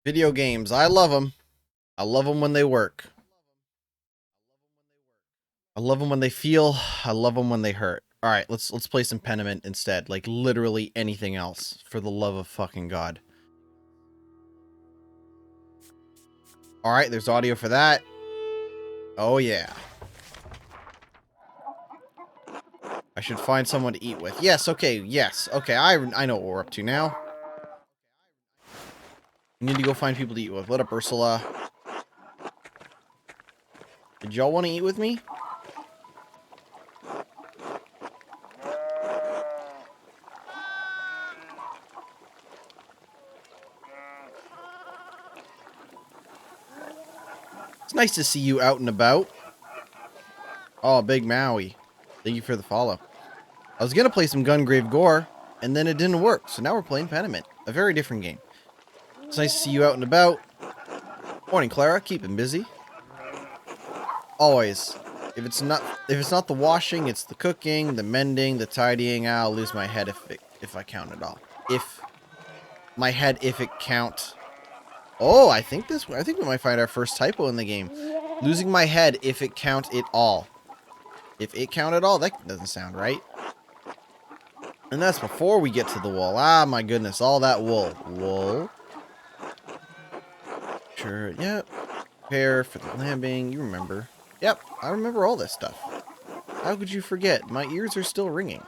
Video games, I love them. I love them when they work. I love them when they feel. I love them when they hurt. All right, let's play some Pentiment instead. Like literally anything else, for the love of fucking God. All right, there's audio for that. Oh yeah. I should find someone to eat with. Yes, okay, yes. Okay, I know what we're up to now. We need to go find people to eat with. What up, Ursula? Did y'all want to eat with me? It's nice to see you out and about. Oh, Big Maui. Thank you for the follow. I was going to play some Gungrave Gore, and then it didn't work. So now we're playing Pentiment. A very different game. It's nice to see you out and about. Morning, Clara. Keeping busy. Always. If it's not the washing, it's the cooking, the mending, the tidying. I'll lose my head if I count it all. If it count. Oh, I think we might find our first typo in the game. Losing my head if it count it all. If it count it all, that doesn't sound right. And that's before we get to the wool. Ah, my goodness, all that wool. Wool. Sure, yep. Prepare for the lambing, you remember. Yep, I remember all this stuff. How could you forget? My ears are still ringing.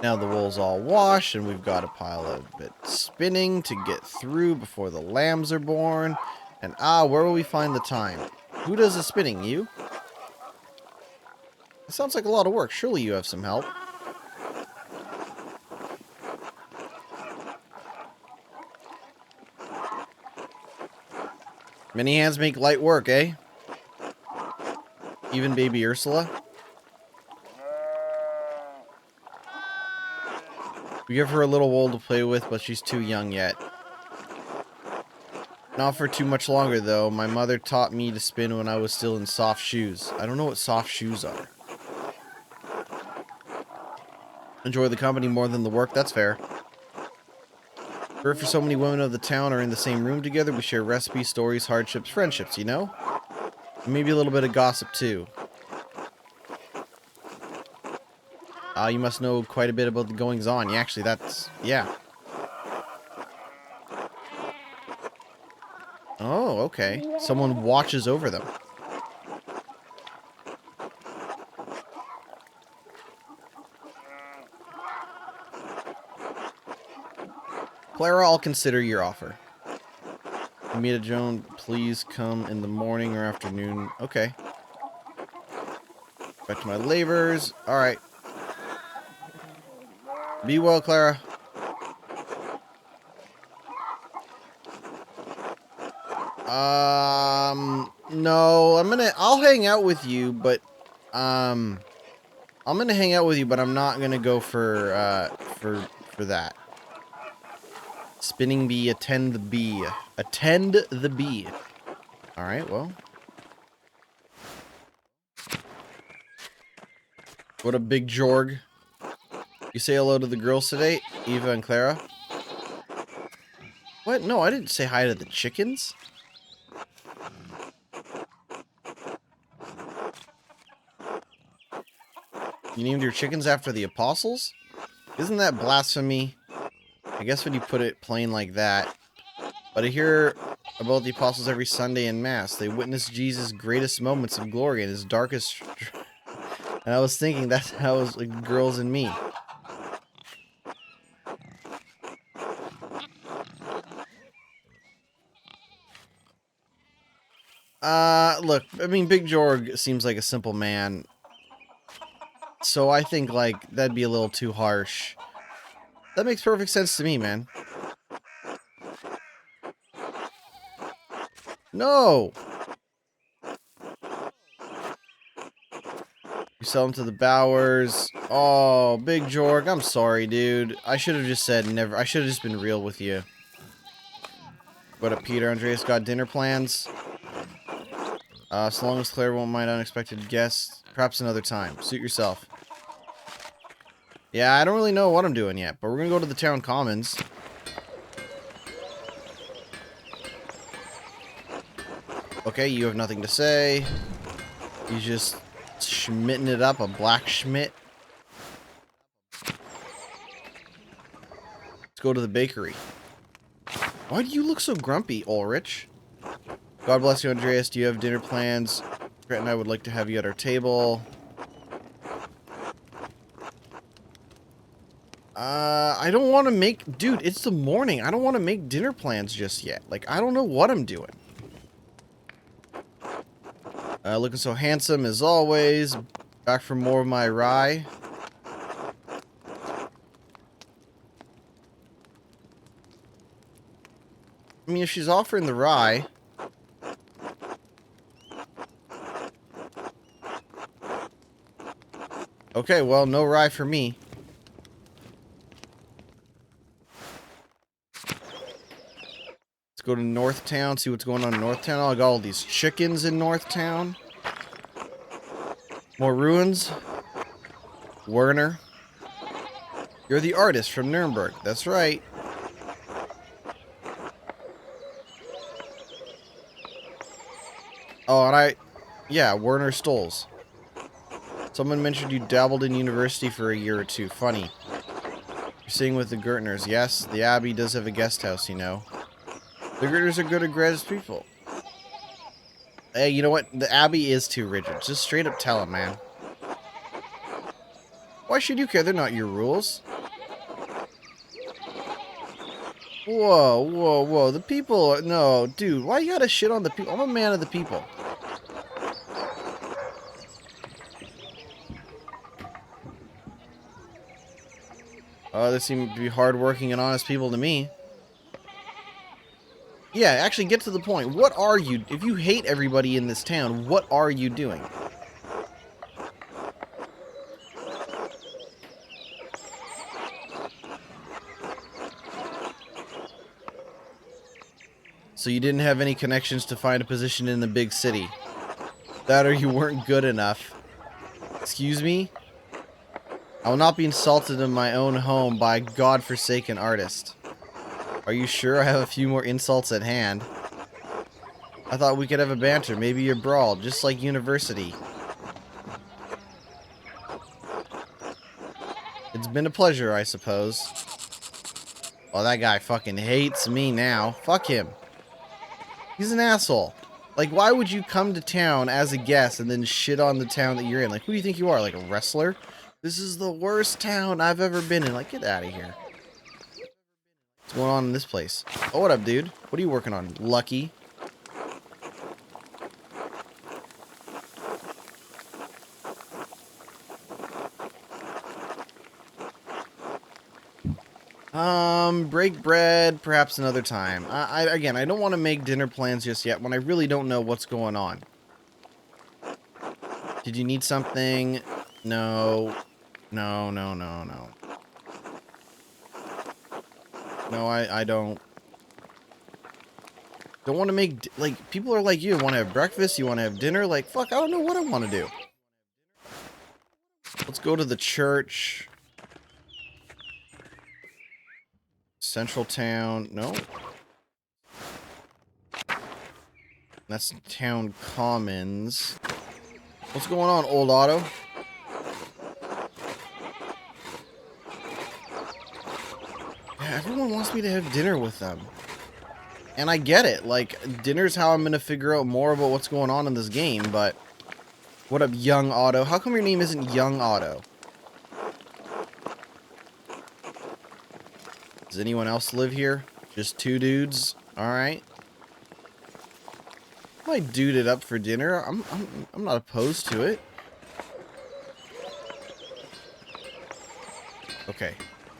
Now the wool's all washed, and we've got a pile of it spinning to get through before the lambs are born. And where will we find the time? Who does the spinning? You? It sounds like a lot of work. Surely you have some help. Many hands make light work, eh? Even baby Ursula? We give her a little wool to play with, but she's too young yet. Not for too much longer, though. My mother taught me to spin when I was still in soft shoes. I don't know what soft shoes are. Enjoy the company more than the work, that's fair. For so many women of the town are in the same room together, we share recipes, stories, hardships, friendships, you know? And maybe a little bit of gossip, too. You must know quite a bit about the goings-on. Yeah, actually, yeah. Oh, okay. Someone watches over them. Clara, I'll consider your offer. Amita Joan, please come in the morning or afternoon. Okay. Back to my labors. Alright. Be well, Clara. No, I'll hang out with you, but, I'm gonna hang out with you, but I'm not gonna go for that. Spinning bee, attend the bee. Attend the bee. Alright, well. What a big jorg. You say hello to the girls today, Eva and Clara? What? No, I didn't say hi to the chickens. You named your chickens after the apostles? Isn't that blasphemy? I guess when you put it plain like that. But I hear about the apostles every Sunday in Mass. They witnessed Jesus' greatest moments of glory and his darkest... And I was thinking that's how it was like girls and me. Look, I mean, Big Jorg seems like a simple man. So I think, like, that'd be a little too harsh. That makes perfect sense to me, man. No! You sell them to the Bowers. Oh, Big Jorg, I'm sorry, dude. I should have just said never. I should have just been real with you. What up, Peter? Andreas got dinner plans? So long as Claire won't mind unexpected guests, perhaps another time. Suit yourself. Yeah, I don't really know what I'm doing yet, but we're gonna go to the town commons. Okay, you have nothing to say. You just schmitting it up, a black schmidt. Let's go to the bakery. Why do you look so grumpy, Ulrich? God bless you, Andreas. Do you have dinner plans? Brett and I would like to have you at our table. I don't want to make... Dude, it's the morning. I don't want to make dinner plans just yet. Like, I don't know what I'm doing. Looking so handsome as always. Back for more of my rye. I mean, if she's offering the rye... Okay, well, no rye for me. Let's go to Northtown, see what's going on in Northtown. Oh, I got all these chickens in Northtown. More ruins. Werner. You're the artist from Nuremberg. That's right. Oh, and yeah, Werner Stolz. Someone mentioned you dabbled in university for a year or two. Funny. You're sitting with the Gertners. Yes, the Abbey does have a guest house, you know. The Gertners are good at gratis people. Hey, you know what? The Abbey is too rigid. Just straight up tell them, man. Why should you care? They're not your rules. Whoa, whoa, whoa. The people... No, dude. Why you gotta shit on the people? I'm a man of the people. They seem to be hardworking and honest people to me. Yeah, actually get to the point. What are you... If you hate everybody in this town, what are you doing? So you didn't have any connections to find a position in the big city. That or you weren't good enough. Excuse me? I will not be insulted in my own home by a godforsaken artist. Are you sure? I have a few more insults at hand. I thought we could have a banter, maybe a brawl, just like university. It's been a pleasure, I suppose. Oh, that guy fucking hates me now. Fuck him. He's an asshole. Like, why would you come to town as a guest and then shit on the town that you're in? Like, who do you think you are? Like a wrestler? This is the worst town I've ever been in. Like, get out of here. What's going on in this place? Oh, what up, dude? What are you working on? Lucky. Break bread, perhaps another time. Again, I don't want to make dinner plans just yet when I really don't know what's going on. Did you need something? No. No, no, no, no. No, I don't. Don't want to make, like, people are like you want to have breakfast, you want to have dinner, like, fuck, I don't know what I want to do. Let's go to the church. Central Town, no. That's Town Commons. What's going on, old Otto? Yeah, everyone wants me to have dinner with them. And I get it. Like, dinner's how I'm going to figure out more about what's going on in this game, but... What up, Young Otto? How come your name isn't Young Otto? Does anyone else live here? Just two dudes? Alright. Might dude it up for dinner. I'm not opposed to it. Okay.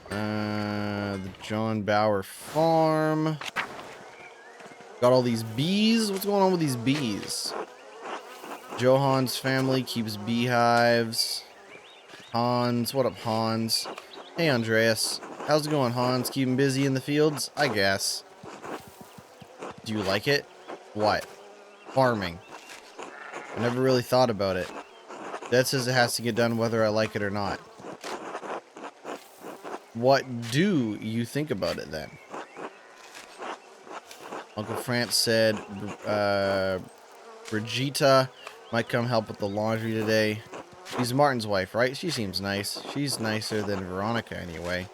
The John Bauer Farm. Got all these bees. What's going on with these bees? Johan's family keeps beehives. Hans. What up, Hans? Hey, Andreas. How's it going, Hans? Keeping busy in the fields? I guess. Do you like it? What? Farming. I never really thought about it. Dad says it has to get done whether I like it or not. What do you think about it then? Uncle France said, Brigitte might come help with the laundry today. She's Martin's wife, right? She seems nice. She's nicer than Veronica anyway.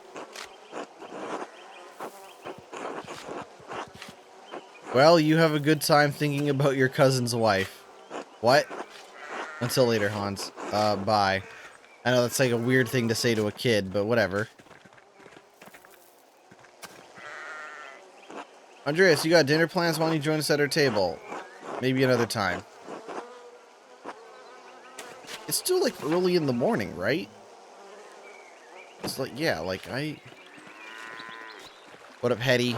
Well, you have a good time thinking about your cousin's wife. What? Until later, Hans. Bye. I know that's like a weird thing to say to a kid, but whatever. Andreas, you got dinner plans? Why don't you join us at our table? Maybe another time. It's still like early in the morning, right? It's like, yeah, like What up, Hetty?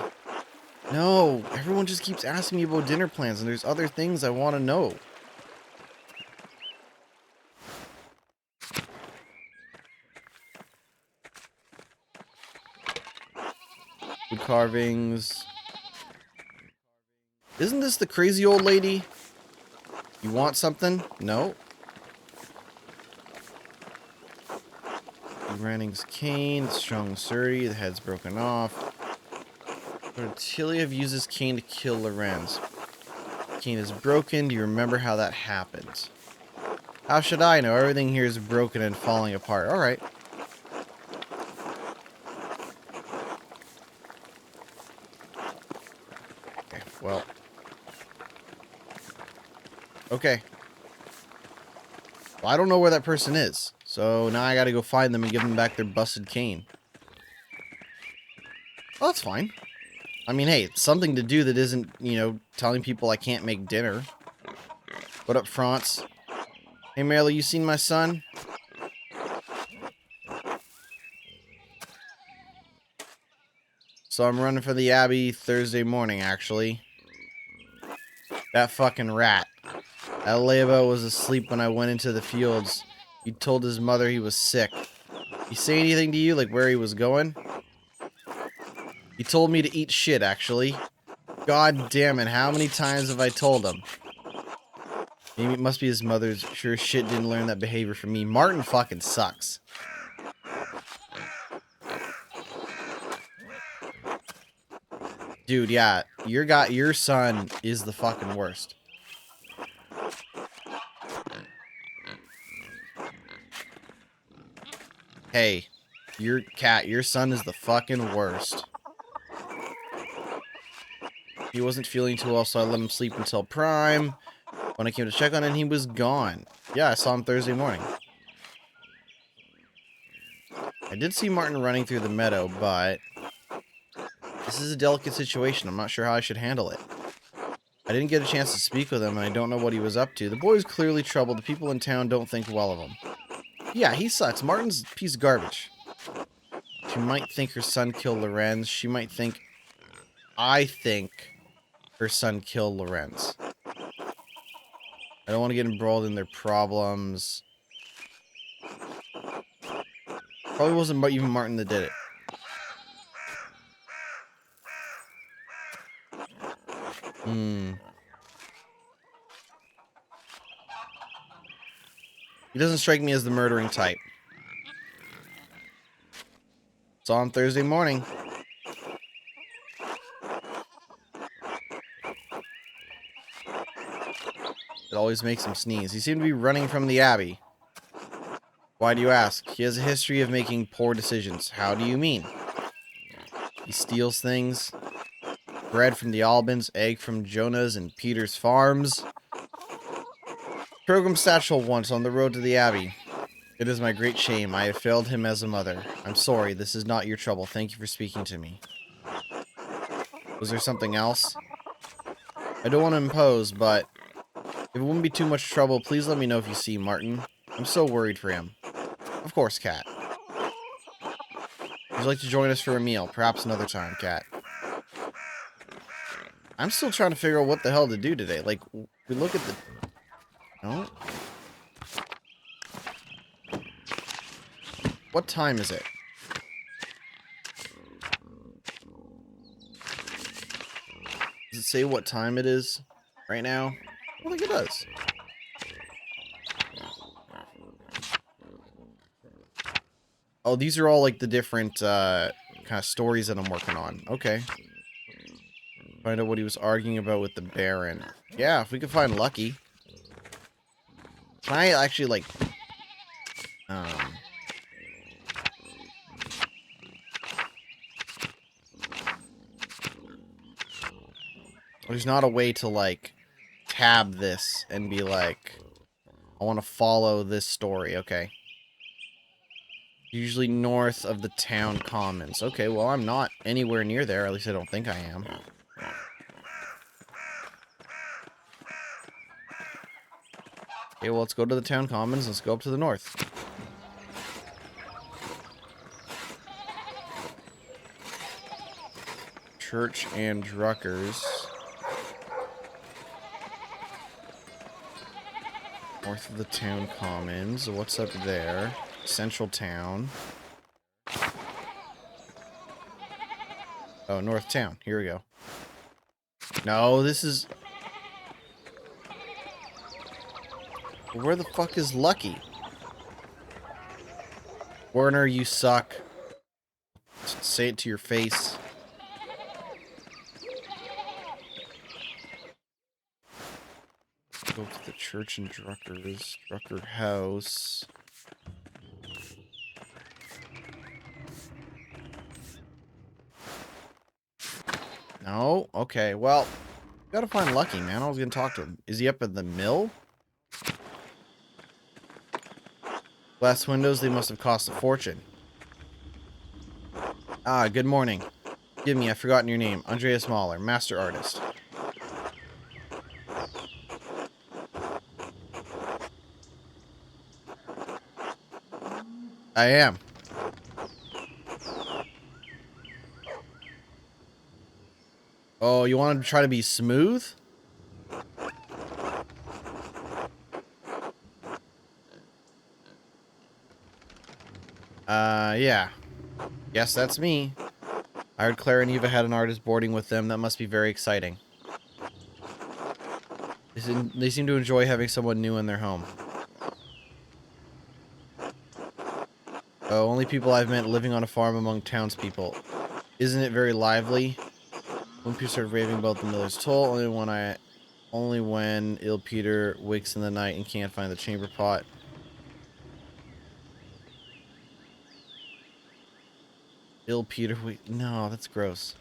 No, everyone just keeps asking me about dinner plans, and there's other things I want to know. Wood carvings. Isn't this the crazy old lady? You want something? No. Ranning's cane, strong sturdy, the head's broken off. Tiliev uses cane to kill Lorenz. Cane is broken. Do you remember how that happened? How should I know? Everything here is broken and falling apart. Alright. Okay, well. Okay. Well, I don't know where that person is. So now I gotta go find them and give them back their busted cane. Well, that's fine. I mean, hey, it's something to do that isn't, you know, telling people I can't make dinner. What up, France? Hey, Marilee, you seen my son? So I'm running for the Abbey Thursday morning, actually. That fucking rat. That layabo was asleep when I went into the fields. He told his mother he was sick. He say anything to you, like where he was going? He told me to eat shit, actually. God damn it, how many times have I told him? Maybe it must be his mother's. Sure shit didn't learn that behavior from me. Martin fucking sucks. Dude, yeah, your son is the fucking worst. Hey, your son is the fucking worst. He wasn't feeling too well, so I let him sleep until prime. When I came to check on him, he was gone. Yeah, I saw him Thursday morning. I did see Martin running through the meadow, but this is a delicate situation. I'm not sure how I should handle it. I didn't get a chance to speak with him, and I don't know what he was up to. The boy's clearly troubled. The people in town don't think well of him. Yeah, he sucks. Martin's a piece of garbage. She might think her son killed Lorenz. She might think I think her son killed Lorenz. I don't want to get embroiled in their problems. Probably wasn't even Martin that did it. He doesn't strike me as the murdering type. Saw him Thursday morning. It always makes him sneeze. He seemed to be running from the Abbey. Why do you ask? He has a history of making poor decisions. How do you mean? He steals things. Bread from the Albans, egg from Jonah's and Peter's farms. Program satchel once on the road to the Abbey. It is my great shame. I have failed him as a mother. I'm sorry. This is not your trouble. Thank you for speaking to me. Was there something else? I don't want to impose, but if it wouldn't be too much trouble, please let me know if you see Martin. I'm so worried for him. Of course, Cat. Would you like to join us for a meal? Perhaps another time, Cat. I'm still trying to figure out what the hell to do today. Like, we look at the... No? What time is it? Does it say what time it is right now? I don't think it does. Oh, these are all like the different kind of stories that I'm working on. Okay. Find out what he was arguing about with the Baron. Yeah, if we could find Lucky. Can I actually, like... Um... There's not a way to, like, tab this and be like, I want to follow this story. Okay. Usually north of the town commons. Okay, well, I'm not anywhere near there. At least I don't think I am. Okay, well, let's go to the town commons. Let's go up to the north. Church and Druckers. North of the town commons. What's up there? Central town. Oh, North Town. Here we go. No, this is... Where the fuck is Lucky? Warner, you suck. Say it to your face. Go to the church and Druckers. Drucker house. No? Okay, well, gotta find Lucky, man. I was gonna talk to him. Is he up at the mill? Glass windows, they must have cost a fortune. Ah, good morning. Give me, I've forgotten your name. Andreas Mahler, master artist. I am. Oh, you want to try to be smooth? Yeah. Yes, that's me. I heard Claire and Eva had an artist boarding with them. That must be very exciting. They seem to enjoy having someone new in their home. Oh, only people I've met living on a farm among townspeople. Isn't it very lively? When people start raving about the miller's toll, only when ill Peter wakes in the night and can't find the chamber pot. Ill Peter, no, that's gross.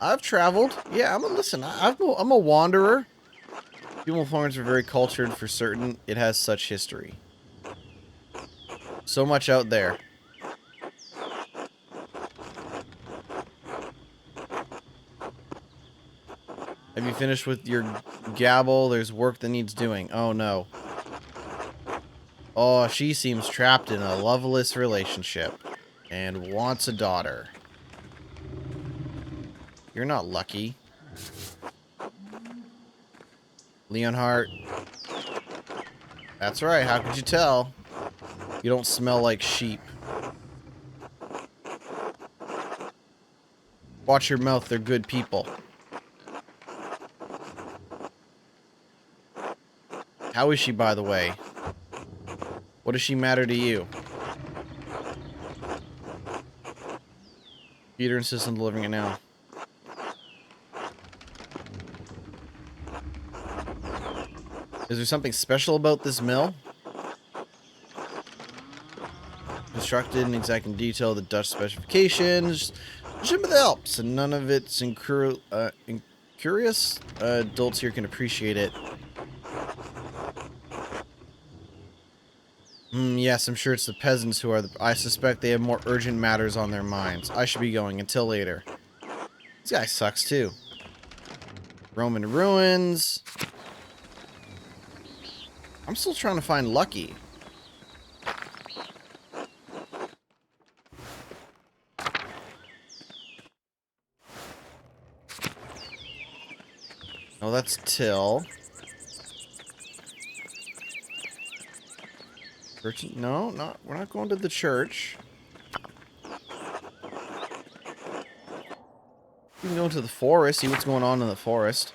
I've traveled. Yeah, I'm a wanderer. People in Florence are very cultured for certain. It has such history. So much out there. Have you finished with your gabble? There's work that needs doing. Oh, no. Oh, she seems trapped in a loveless relationship and wants a daughter. You're not lucky. Leonhardt. That's right, how could you tell? You don't smell like sheep. Watch your mouth, they're good people. How is she, by the way? What does she matter to you? Peter insists on delivering it now. Is there something special about this mill? Constructed in exact in detail, the Dutch specifications. Jim of the Alps, and none of it's incurious. Adults here can appreciate it. Yes, I'm sure it's the peasants who are I suspect they have more urgent matters on their minds. I should be going until later. This guy sucks too. Roman ruins. I'm still trying to find Lucky. Oh, that's Till. Church? No, we're not going to the church. We can go into the forest, see what's going on in the forest.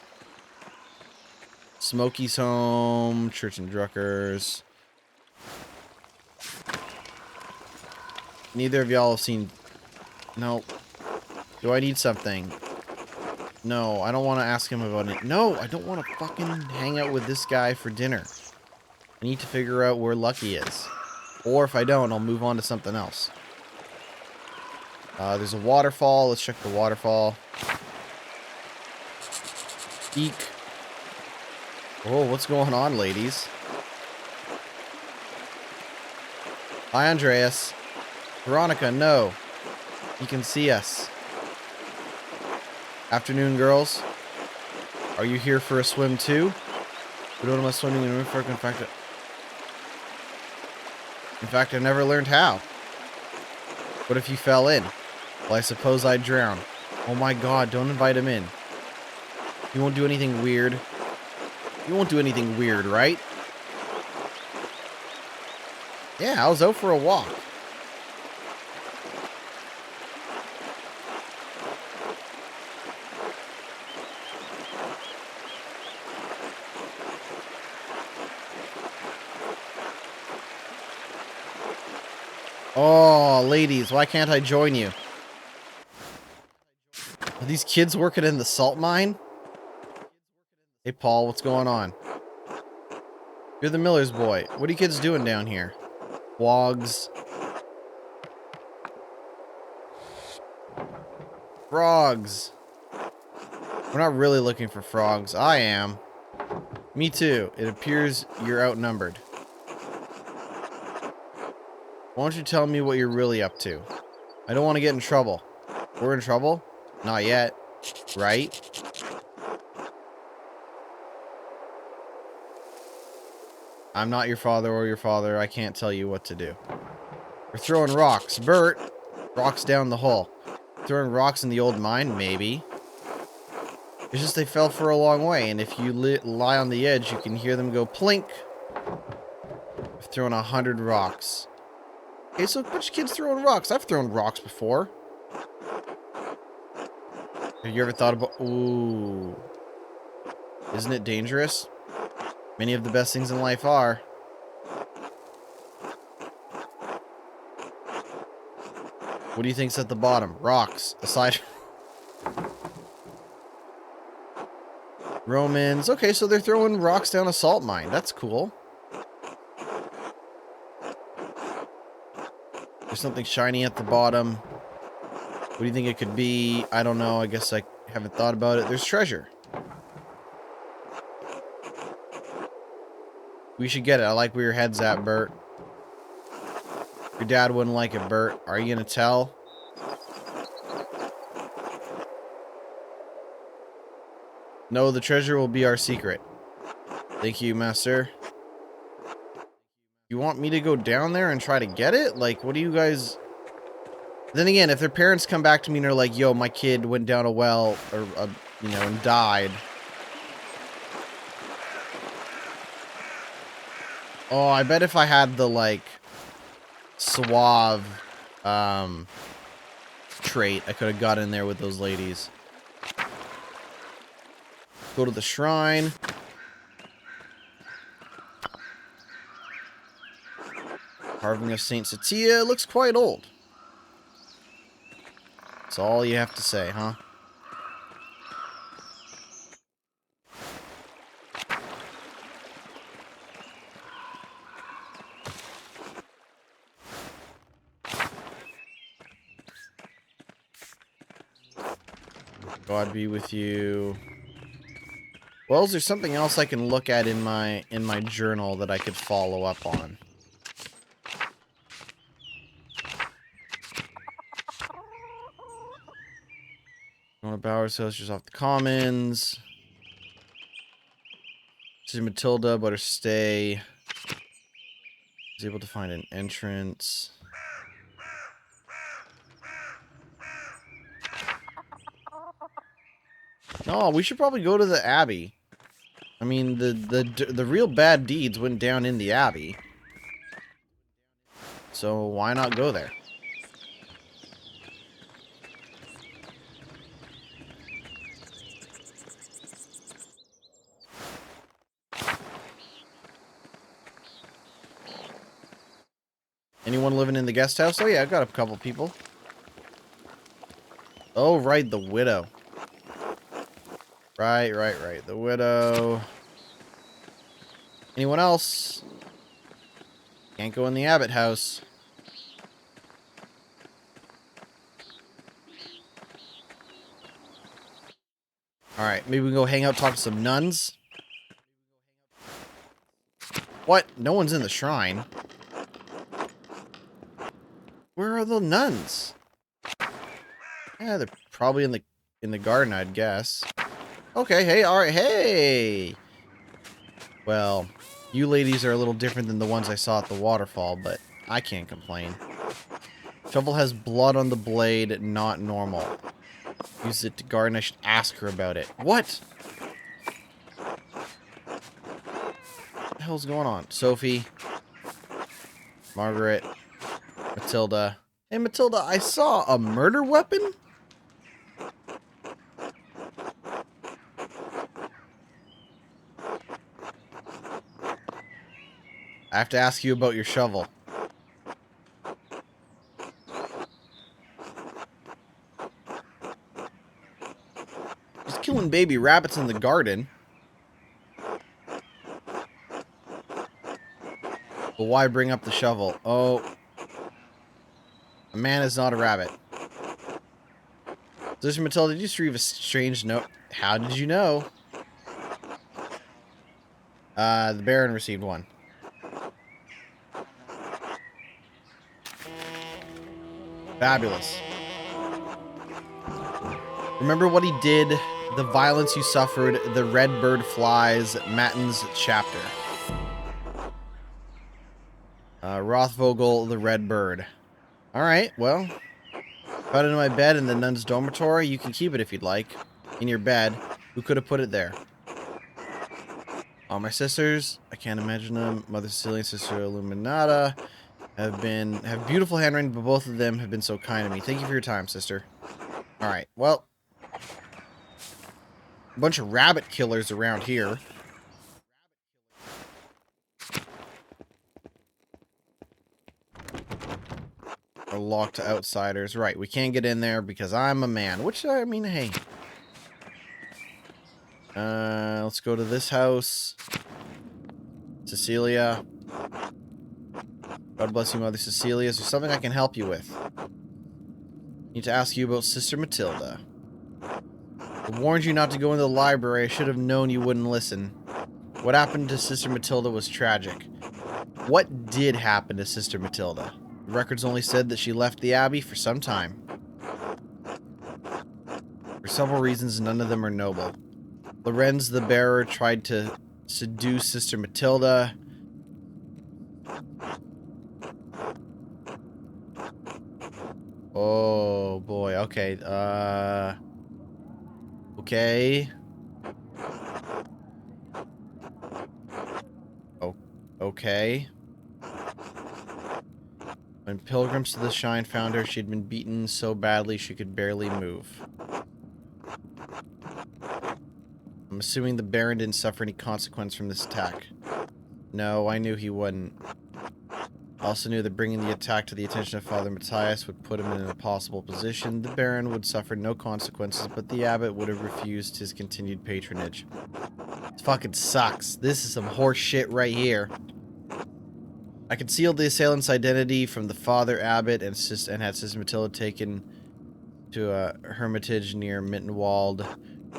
Smokey's home, Church and Druckers. Neither of y'all have seen... No. Do I need something? No, I don't want to ask him about it. No, I don't want to fucking hang out with this guy for dinner. I need to figure out where Lucky is. Or if I don't, I'll move on to something else. There's a waterfall. Let's check the waterfall. Eek. Oh, what's going on, ladies? Hi, Andreas. Veronica, no. You can see us. Afternoon, girls. Are you here for a swim, too? We don't want swimming in a river. In fact, I never learned how. What if you fell in? Well, I suppose I'd drown. Oh my god, don't invite him in. You won't do anything weird. You won't do anything weird, right? Yeah, I was out for a walk. Oh, ladies, why can't I join you? Are these kids working in the salt mine? Hey, Paul, what's going on? You're the Miller's boy. What are you kids doing down here? Wogs. Frogs. We're not really looking for frogs. I am. Me too. It appears you're outnumbered. Why don't you tell me what you're really up to? I don't want to get in trouble. We're in trouble? Not yet. Right? I'm not your father or your father. I can't tell you what to do. We're throwing rocks. Bert! Rocks down the hole. Throwing rocks in the old mine? Maybe. It's just they fell for a long way, and if you lie on the edge, you can hear them go plink. I've thrown 100 rocks. Okay, so a bunch of kids throwing rocks. I've thrown rocks before. Have you ever thought about... Ooh. Isn't it dangerous? Many of the best things in life are. What do you think's at the bottom? Rocks. Aside... Romans. Okay, so they're throwing rocks down a salt mine. That's cool. There's something shiny at the bottom. What do you think it could be? I don't know. I guess I haven't thought about it. There's treasure. We should get it. I like where your head's at, Bert. Your dad wouldn't like it, Bert. Are you going to tell? No, the treasure will be our secret. Thank you, master. You want me to go down there and try to get it? Like, what do you guys... Then again, if their parents come back to me and are like, yo, my kid went down a well, or, you know, and died. Oh, I bet if I had the, like, suave, trait, I could have got in there with those ladies. Go to the shrine. Carving of Saint Satia. It looks quite old. That's all you have to say, huh? God be with you. Well, is there something else I can look at in my journal that I could follow up on? Want to bow ourselves just off the commons. See Matilda, but her stay. Was able to find an entrance. No, we should probably go to the Abbey. I mean, the real bad deeds went down in the Abbey. So why not go there? Anyone living in the guest house? Oh yeah, I've got a couple people. Oh right, the widow. Right. The widow. Anyone else? Can't go in the Abbott house. Alright, maybe we can go hang out, talk to some nuns. What? No one's in the shrine. Where are the nuns? Yeah, they're probably in the garden, I'd guess. Okay, hey, alright, hey! Well, you ladies are a little different than the ones I saw at the waterfall, but I can't complain. Shovel has blood on the blade, not normal. Use it to garden, I should ask her about it. What? What the hell's going on? Sophie. Margaret. Matilda. Hey, Matilda, I saw a murder weapon? I have to ask you about your shovel. She's killing baby rabbits in the garden. But why bring up the shovel? Oh. A man is not a rabbit. Sister Matilda, did you receive a strange note? How did you know? The Baron received one. Fabulous. Remember what he did, the violence you suffered, the red bird flies, Matten's chapter. Rothvogel, the red bird. Alright, well. Found it in my bed in the nun's dormitory. You can keep it if you'd like. In your bed. Who could have put it there? All my sisters. I can't imagine them. Mother Cecilia and Sister Illuminata have beautiful handwriting, but both of them have been so kind to me. Thank you for your time, sister. Alright, well. A bunch of rabbit killers around here. Are locked to outsiders. Right, we can't get in there because I'm a man. Which, I mean, hey. Let's go to this house. Cecilia. God bless you, Mother Cecilia. Is there something I can help you with? Need to ask you about Sister Matilda. I warned you not to go into the library. I should have known you wouldn't listen. What happened to Sister Matilda was tragic. What did happen to Sister Matilda? The records only said that she left the Abbey for some time. For several reasons, none of them are noble. Lorenz the Bearer tried to seduce Sister Matilda. Oh, boy. Okay. Okay. Oh, okay. When pilgrims to the shrine found her, she had been beaten so badly she could barely move. I'm assuming the Baron didn't suffer any consequence from this attack. No, I knew he wouldn't. I also knew that bringing the attack to the attention of Father Matthias would put him in an impossible position. The Baron would suffer no consequences, but the abbot would have refused his continued patronage. This fucking sucks. This is some horse shit right here. I concealed the assailant's identity from the Father Abbot and had Sister Matilda taken to a hermitage near Mittenwald.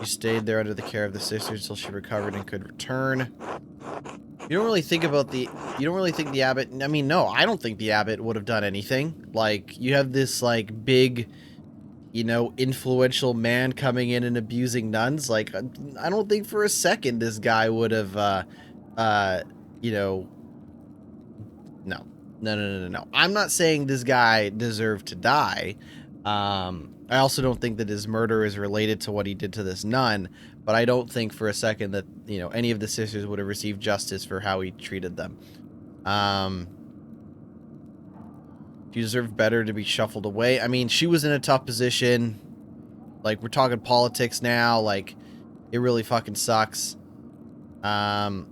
She stayed there under the care of the sisters until she recovered and could return. You don't really think the abbot, I mean, no, I don't think the abbot would have done anything. Like, you have this, like, big, you know, influential man coming in and abusing nuns. Like, I don't think for a second this guy would have, you know, no. I'm not saying this guy deserved to die. I also don't think that his murder is related to what he did to this nun, but I don't think for a second that, you know, any of the sisters would have received justice for how he treated them. She deserved better to be shuffled away. I mean, she was in a tough position. Like, we're talking politics now. Like, it really fucking sucks. Yeah,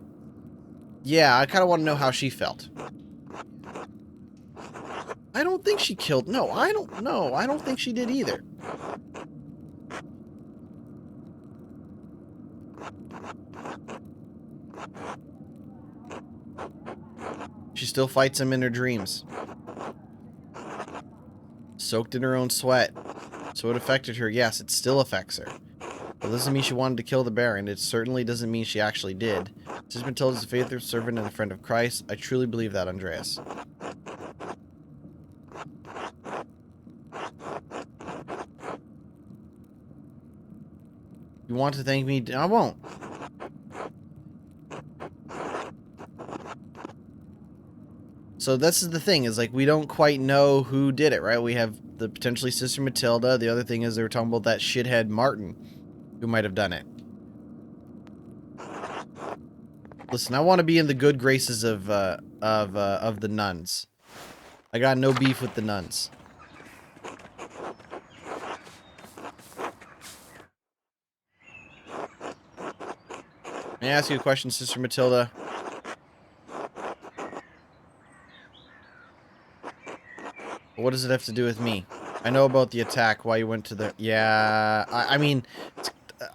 I kind of want to know how she felt. I don't think she killed... No, I don't think she did either. She still fights him in her dreams. Soaked in her own sweat. So it affected her. Yes, it still affects her. It doesn't mean she wanted to kill the Baron. It certainly doesn't mean she actually did. She's been told as a faithful servant and a friend of Christ. I truly believe that, Andreas. You want to thank me? I won't. So this is the thing, is like we don't quite know who did it, right? We have the potentially Sister Matilda. The other thing is they were talking about that shithead Martin who might have done it. Listen, I want to be in the good graces of the nuns. I got no beef with the nuns. May I ask you a question, Sister Matilda? What does it have to do with me? I know about the attack, why you went to the... Yeah, I mean,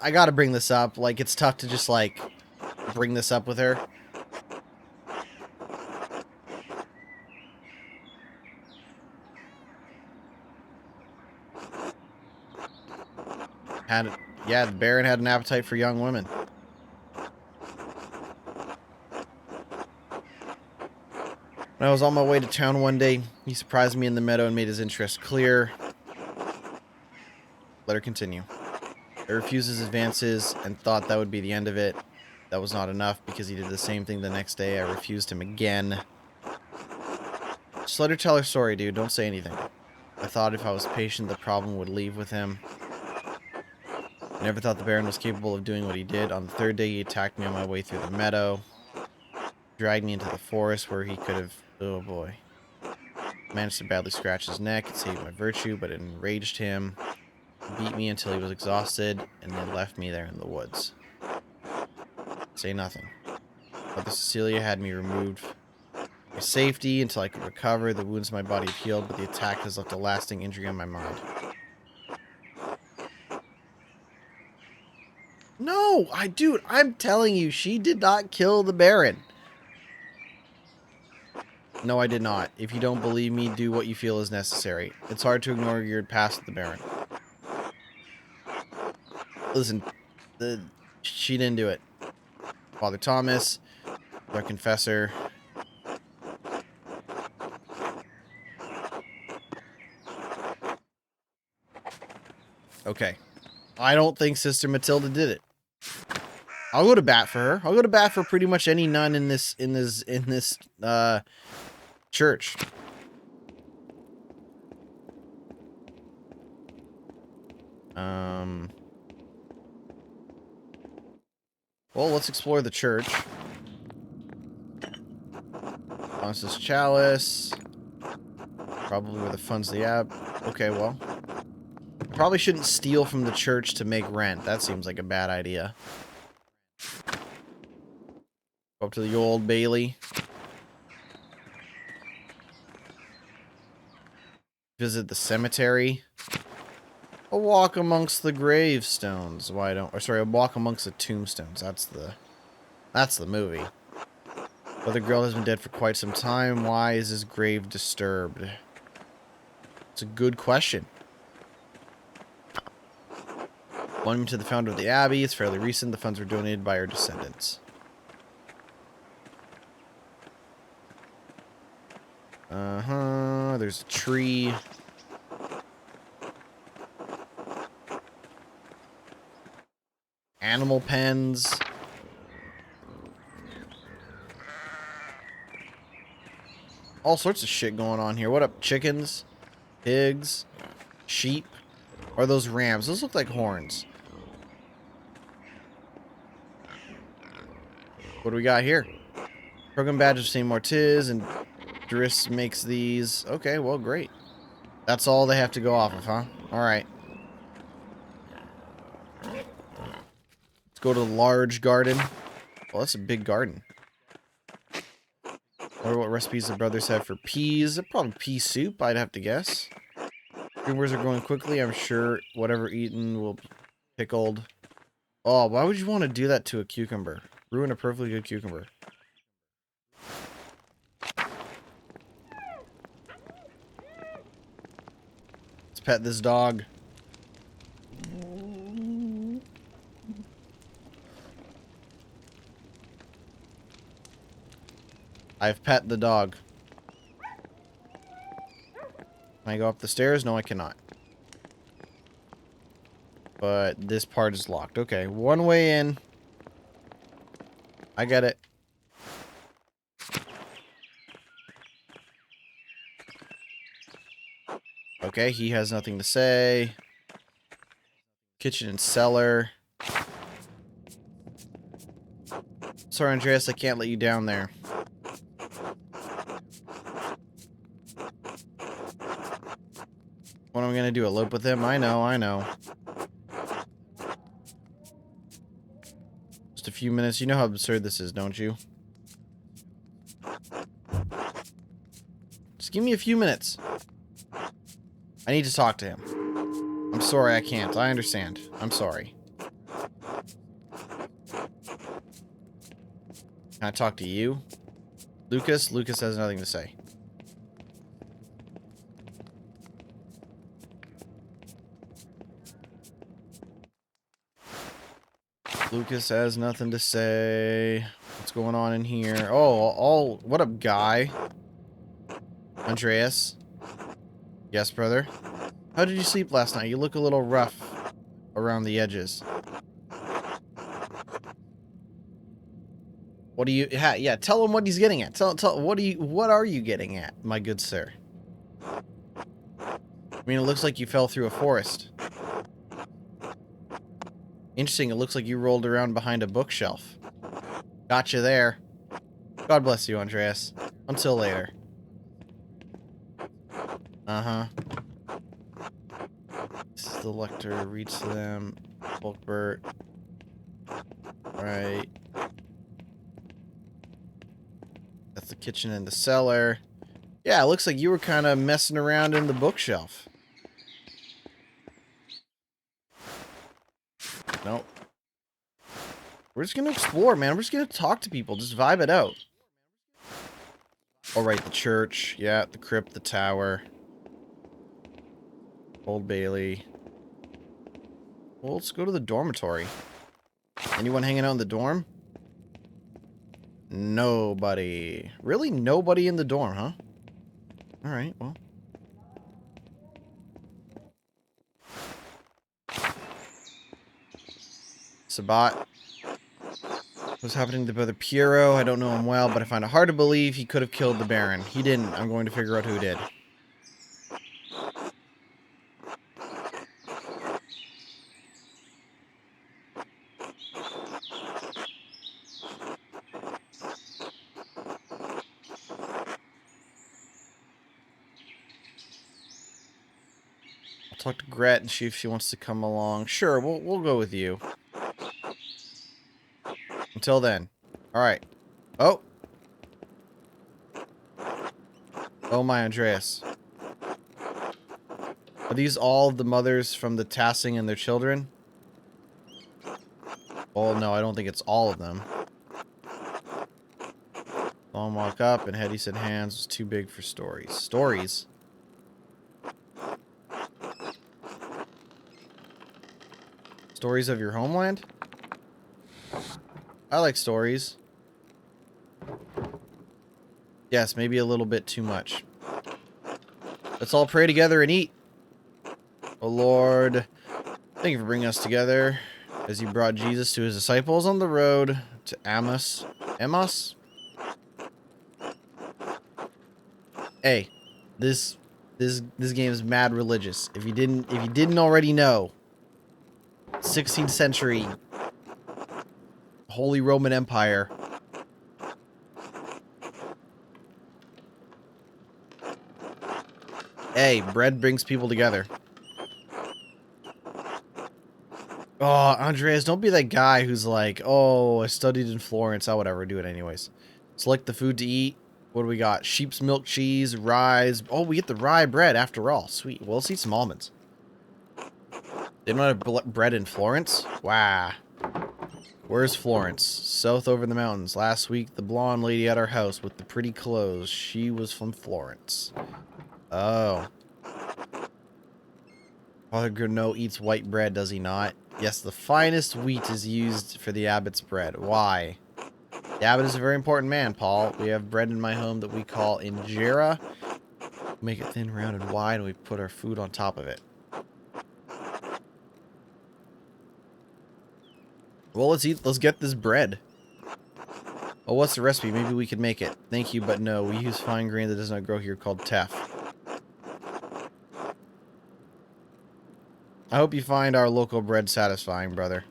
I gotta bring this up. Like, it's tough to just, like, bring this up with her. Yeah, the Baron had an appetite for young women. When I was on my way to town one day, he surprised me in the meadow and made his interest clear. Let her continue. I refused his advances and thought that would be the end of it. That was not enough because he did the same thing the next day. I refused him again. Just let her tell her story, dude. Don't say anything. I thought if I was patient, the problem would leave with him. I never thought the Baron was capable of doing what he did. On the third day, he attacked me on my way through the meadow. Dragged me into the forest where he could have... Oh, boy. Managed to badly scratch his neck. It saved my virtue, but it enraged him. He beat me until he was exhausted, and then left me there in the woods. Say nothing. Mother Cecilia had me removed for safety until I could recover. The wounds in my body have healed, but the attack has left a lasting injury on my mind. No, dude, I'm telling you, she did not kill the Baron. No, I did not. If you don't believe me, do what you feel is necessary. It's hard to ignore your past with the Baron. Listen, she didn't do it. Father Thomas, our confessor. Okay. I don't think Sister Matilda did it. I'll go to bat for her. I'll go to bat for pretty much any nun in this church. Well, let's explore the church. Francis Chalice. Probably where the funds they have. Okay, well. Probably shouldn't steal from the church to make rent. That seems like a bad idea. Go up to the Old Bailey. Visit the cemetery. A walk amongst the gravestones. Why don't... Or sorry, a walk amongst the tombstones. That's the movie. But the girl has been dead for quite some time. Why is his grave disturbed? It's a good question. Monument to the founder of the abbey. It's fairly recent. The funds were donated by her descendants. There's a tree. Animal pens. All sorts of shit going on here. What up, chickens? Pigs? Sheep? Or those rams? Those look like horns. What do we got here? Program badge of St. Mortiz and Driss makes these. Okay, well, great. That's all they have to go off of, huh? Alright. Let's go to the large garden. Well, that's a big garden. I wonder what recipes the brothers have for peas. Probably pea soup, I'd have to guess. Cucumbers are growing quickly. I'm sure whatever eaten will be pickled. Oh, why would you want to do that to a cucumber? Ruin a perfectly good cucumber. pet this dog. I've pet the dog. Can I go up the stairs? No, I cannot. But this part is locked. Okay, one way in. I get it. Okay, he has nothing to say. Kitchen and cellar. Sorry, Andreas, I can't let you down there. What am I gonna do? Elope with him? I know. Just a few minutes. You know how absurd this is, don't you? Just give me a few minutes. I need to talk to him. I'm sorry I can't. I understand. I'm sorry. Can I talk to you? Lucas? Lucas has nothing to say. Lucas has nothing to say. What's going on in here? Oh, what up, guy? Andreas? Yes, brother? How did you sleep last night? You look a little rough around the edges. What do you... Yeah, tell him what he's getting at. Tell what are you getting at, my good sir? I mean, it looks like you fell through a forest. Interesting, it looks like you rolled around behind a bookshelf. Gotcha there. God bless you, Andreas. Until later. Uh-huh. This is the lector. Reads to them. Bulkbert. Right. That's the kitchen and the cellar. Yeah, it looks like you were kind of messing around in the bookshelf. Nope. We're just gonna explore, man. We're just gonna talk to people. Just vibe it out. Alright, the church. Yeah, the crypt, the tower. Old Bailey. Well, let's go to the dormitory. Anyone hanging out in the dorm? Nobody. Really? Nobody in the dorm, huh? Alright, well. Sabat. What's happening to Brother Piero? I don't know him well, but I find it hard to believe he could have killed the Baron. He didn't. I'm going to figure out who did. I'll talk to Gret and see if she wants to come along. Sure, we'll go with you. Until then. Alright. Oh. Oh my, Andreas. Are these all the mothers from the Tassing and their children? Oh no, I don't think it's all of them. Long walk up and Hetty said hands was too big for stories. Stories? Stories of your homeland? I like stories. Yes, maybe a little bit too much. Let's all pray together and eat. Oh Lord, thank you for bringing us together as you brought Jesus to his disciples on the road to Amos. Amos? Hey, this game is mad religious. If you didn't already know, 16th century Holy Roman Empire. Hey, bread brings people together. Oh, Andreas, don't be that guy who's like, oh, I studied in Florence. Oh, whatever, do it anyways. Select the food to eat. What do we got? Sheep's milk cheese, rye. Oh, we get the rye bread after all. Sweet. Well, let's eat some almonds. They don't have bread in Florence? Wow. Where's Florence? South over the mountains. Last week, the blonde lady at our house with the pretty clothes. She was from Florence. Oh. Father Gurno eats white bread, does he not? Yes, the finest wheat is used for the abbot's bread. Why? The abbot is a very important man, Paul. We have bread in my home that we call injera. We make it thin, round, and wide, and we put our food on top of it. Well, let's get this bread. Oh, what's the recipe? Maybe we could make it. Thank you, but no. We use fine grain that does not grow here called teff. I hope you find our local bread satisfying, brother.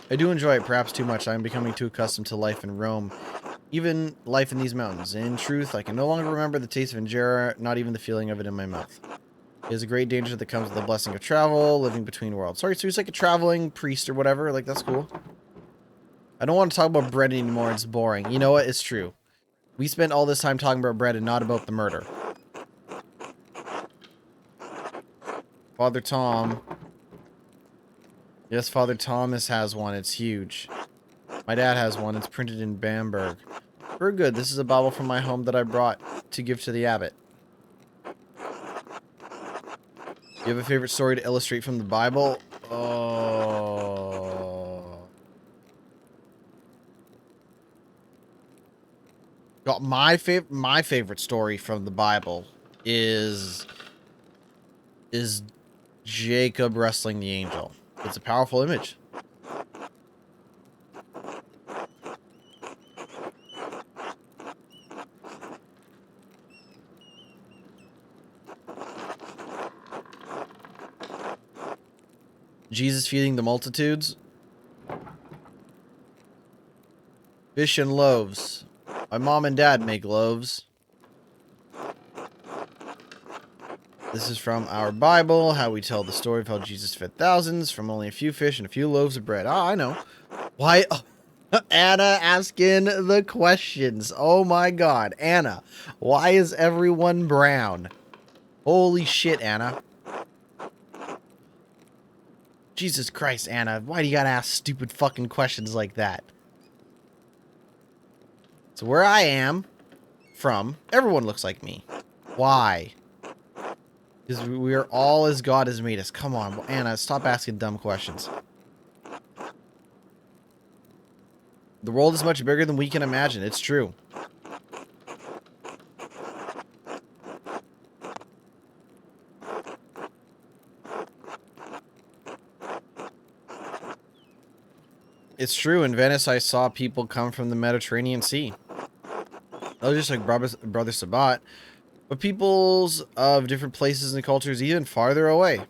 I do enjoy it, perhaps too much. I am becoming too accustomed to life in Rome. Even life in these mountains. In truth, I can no longer remember the taste of injera, not even the feeling of it in my mouth. It is a great danger that comes with the blessing of travel, living between worlds. Sorry, so he's like a traveling priest or whatever. Like, that's cool. I don't want to talk about bread anymore. It's boring. You know what? It's true. We spent all this time talking about bread and not about the murder. Father Tom. Yes, Father Thomas has one. It's huge. My dad has one. It's printed in Bamberg. Very good. This is a Bible from my home that I brought to give to the abbot. You have a favorite story to illustrate from the Bible? Oh. God, my favorite story from the Bible is Jacob wrestling the angel. It's a powerful image. Jesus feeding the multitudes. Fish and loaves. My mom and dad make loaves. This is from our Bible, how we tell the story of how Jesus fed thousands from only a few fish and a few loaves of bread. Ah, I know. Why? Oh, Anna asking the questions. Oh my god. Anna, why is everyone brown? Holy shit, Anna. Jesus Christ, Anna. Why do you gotta ask stupid fucking questions like that? So where I am from, everyone looks like me. Why? Because we are all as God has made us. Come on, Anna, stop asking dumb questions. The world is much bigger than we can imagine. It's true. It's true. In Venice, I saw people come from the Mediterranean Sea. That was just like Brother Sabat. But peoples of different places and cultures even farther away.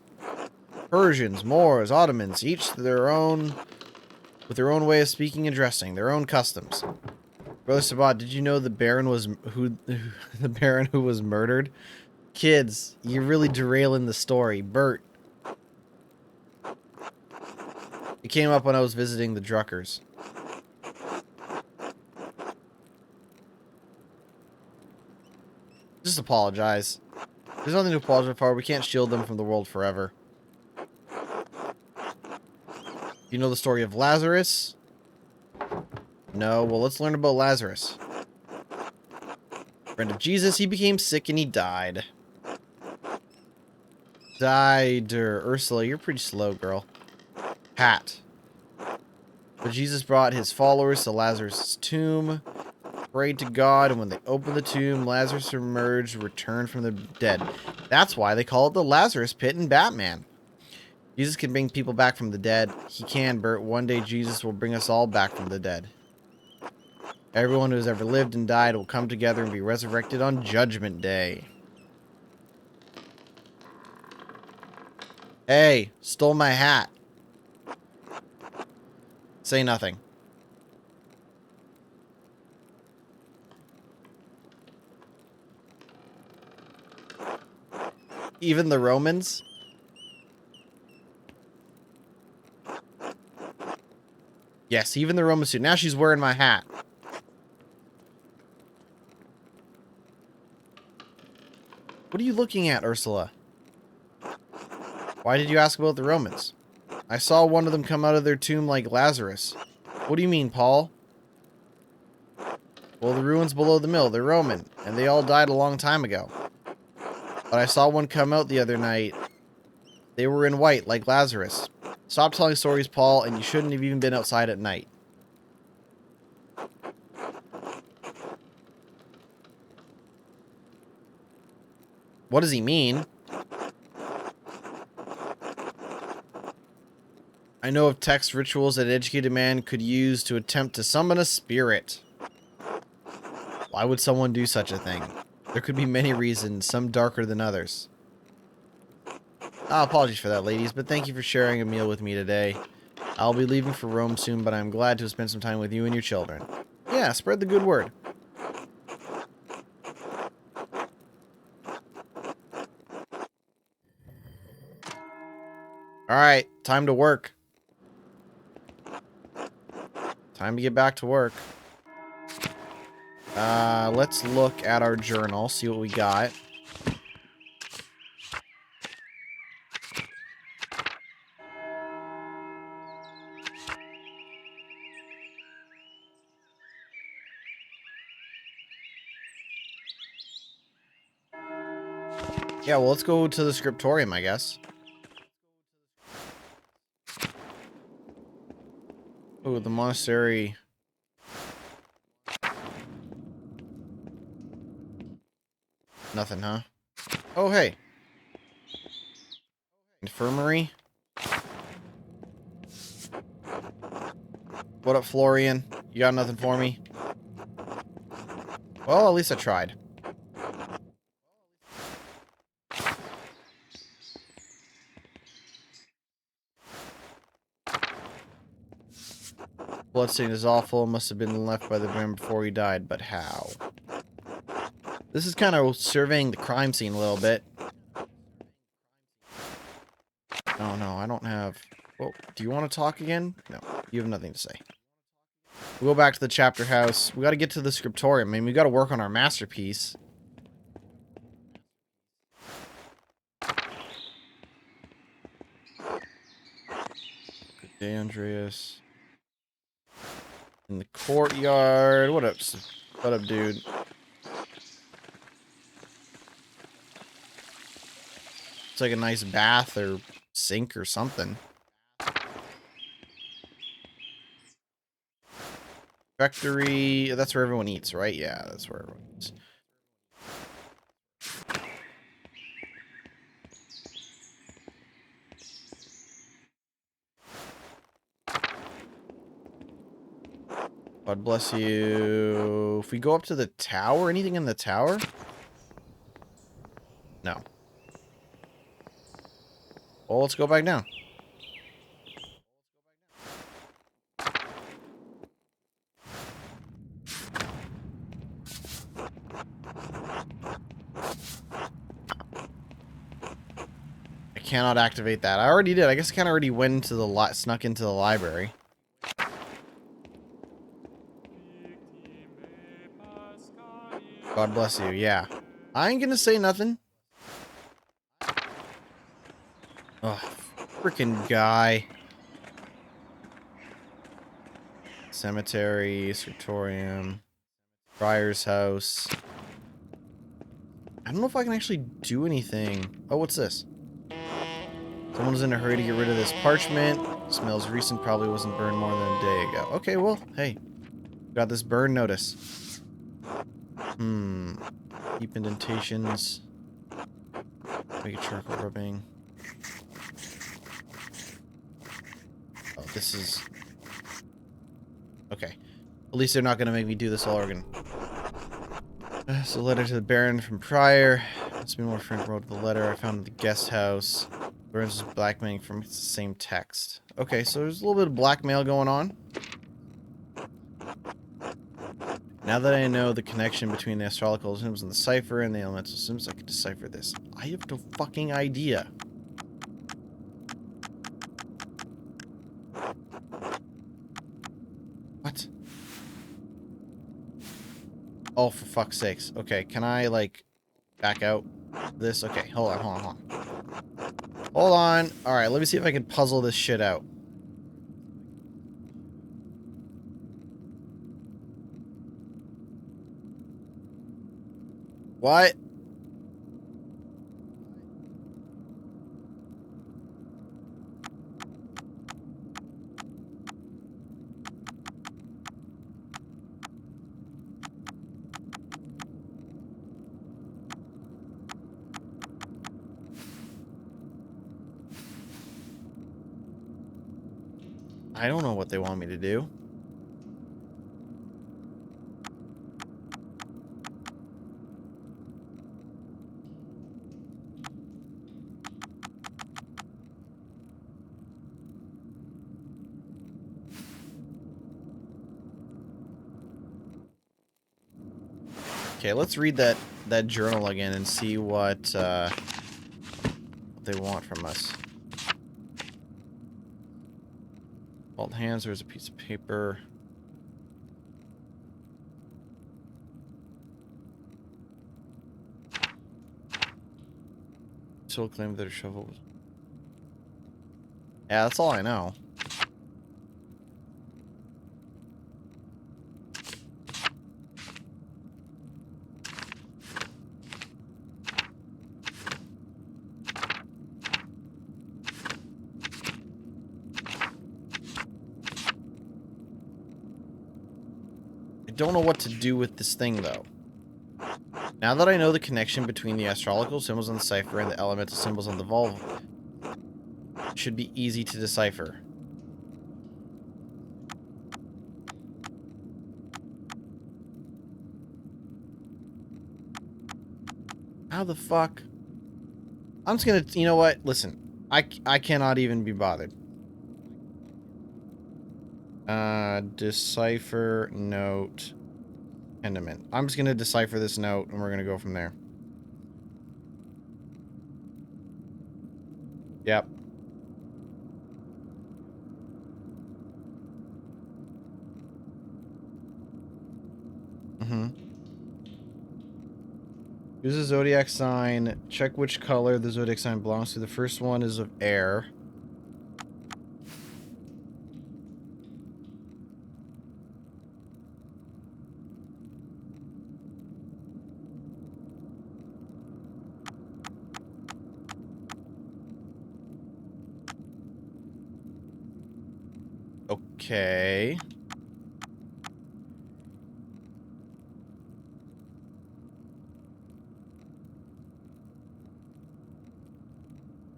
Persians, Moors, Ottomans, each their own, with their own way of speaking and dressing, their own customs. Brother Sabat, did you know the Baron the Baron who was murdered? Kids, you're really derailing the story. Bert. It came up when I was visiting the Druckers. Just apologize. There's nothing to apologize for. We can't shield them from the world forever. You know the story of Lazarus? No. Well, let's learn about Lazarus. Friend of Jesus, he became sick and he died. Ursula, you're pretty slow, girl. Hat. But Jesus brought his followers to Lazarus' tomb, prayed to God, and when they opened the tomb, Lazarus emerged, returned from the dead. That's why they call it the Lazarus Pit in Batman. Jesus can bring people back from the dead. He can, Bert. One day Jesus will bring us all back from the dead. Everyone who has ever lived and died will come together and be resurrected on Judgment Day. Hey, stole my hat. Say nothing. Even the Romans? Yes, even the Romans too. Now she's wearing my hat. What are you looking at, Ursula? Why did you ask about the Romans? I saw one of them come out of their tomb like Lazarus. What do you mean, Paul? Well, the ruins below the mill, they're Roman, and they all died a long time ago. But I saw one come out the other night. They were in white, like Lazarus. Stop telling stories, Paul, and you shouldn't have even been outside at night. What does he mean? I know of text rituals that an educated man could use to attempt to summon a spirit. Why would someone do such a thing? There could be many reasons, some darker than others. Apologies for that, ladies, but thank you for sharing a meal with me today. I'll be leaving for Rome soon, but I'm glad to have spent some time with you and your children. Yeah, spread the good word. Alright, time to work. Time to get back to work. Let's look at our journal, see what we got. Yeah, well, let's go to the scriptorium, I guess. Oh, the monastery. Nothing, huh? Oh, hey. Infirmary. What up, Florian? You got nothing for me? Well, at least I tried. Bloodstain is awful. Must have been left by the man before he died, but how? This is kind of surveying the crime scene a little bit. Oh, no, I don't have... Well, do you want to talk again? No, you have nothing to say. We'll go back to the chapter house. We got to get to the scriptorium. I mean, we got to work on our masterpiece. Good day, Andreas. In the courtyard. What up? What up, dude? It's like a nice bath or sink or something. Rectory. That's where everyone eats, right? Yeah, that's where everyone eats. God bless you. If we go up to the tower, anything in the tower? No. Well, let's go back down. I cannot activate that. I already did. I guess I kind of already went into the snuck into the library. God bless you. Yeah. I ain't gonna say nothing. Ugh, freaking guy. Cemetery, scriptorium, Friar's house. I don't know if I can actually do anything. Oh, what's this? Someone was in a hurry to get rid of this parchment. Smells recent, probably wasn't burned more than a day ago. Okay, well, hey. Got this burn notice. Deep indentations. Make a charcoal rubbing. Oh, this is... Okay. At least they're not going to make me do this all again. So, letter to the Baron from Prior. Must be more Frank wrote the letter I found in the guest house. Burns was blackmailing from the same text. Okay, so there's a little bit of blackmail going on. Now that I know the connection between the astrological symbols and the cipher and the elemental symbols, I can decipher this. I have no fucking idea. What? Oh, for fuck's sakes. Okay, can I, like, back out this? Okay, hold on, hold on, hold on. Hold on. Alright, let me see if I can puzzle this shit out. What? I don't know what they want me to do. Okay, let's read that journal again and see what they want from us. Bald hands, there's a piece of paper. Still claim that a shovel was... Yeah, that's all I know. I don't know what to do with this thing, though. Now that I know the connection between the astrological symbols on the cipher and the elemental symbols on the valve, it should be easy to decipher. How the fuck? I'm just gonna... You know what? Listen. I cannot even be bothered. Decipher note... Pentiment. I'm just gonna decipher this note, and we're gonna go from there. Yep. Mm-hmm. Use a zodiac sign. Check which color the zodiac sign belongs to. The first one is of air. Okay.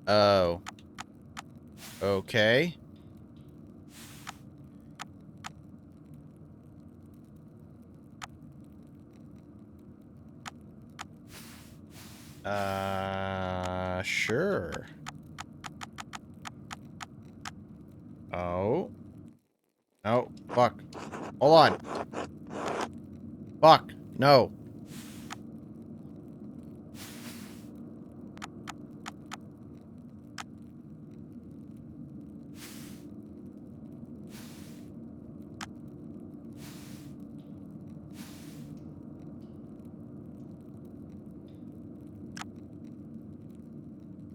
Oh. Okay. Sure. Oh. Oh, fuck. Hold on. Fuck. No.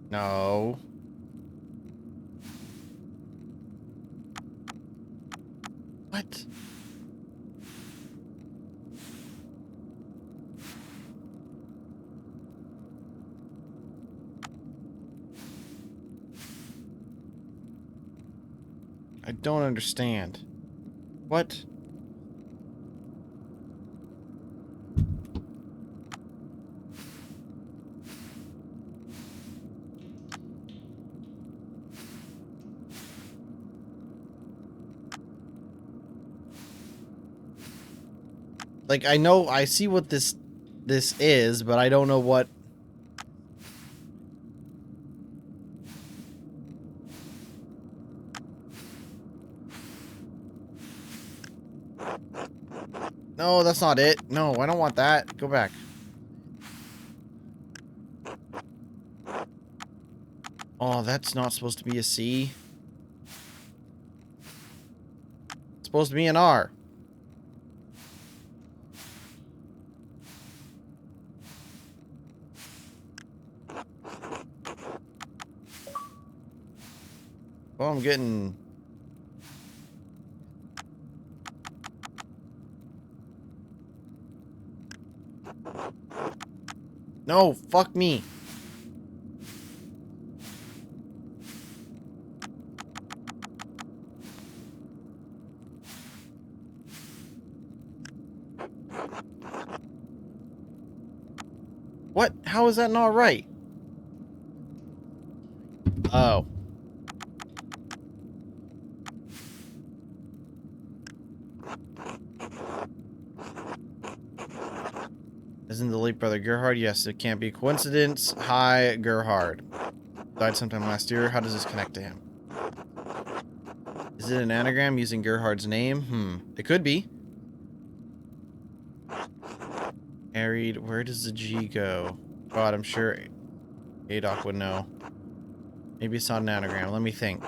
No. What? I don't understand. What? Like, I know, I see what this is, but I don't know what... No, that's not it. No, I don't want that. Go back. Oh, that's not supposed to be a C. It's supposed to be an R. Well, I'm getting... No, fuck me. What? How is that not right? Oh. Isn't the late brother Gerhard? Yes, it can't be a coincidence. Hi, Gerhard. Died sometime last year. How does this connect to him? Is it an anagram using Gerhard's name? It could be. Married. Where does the G go? God, I'm sure Adoc would know. Maybe it's not an anagram. Let me think.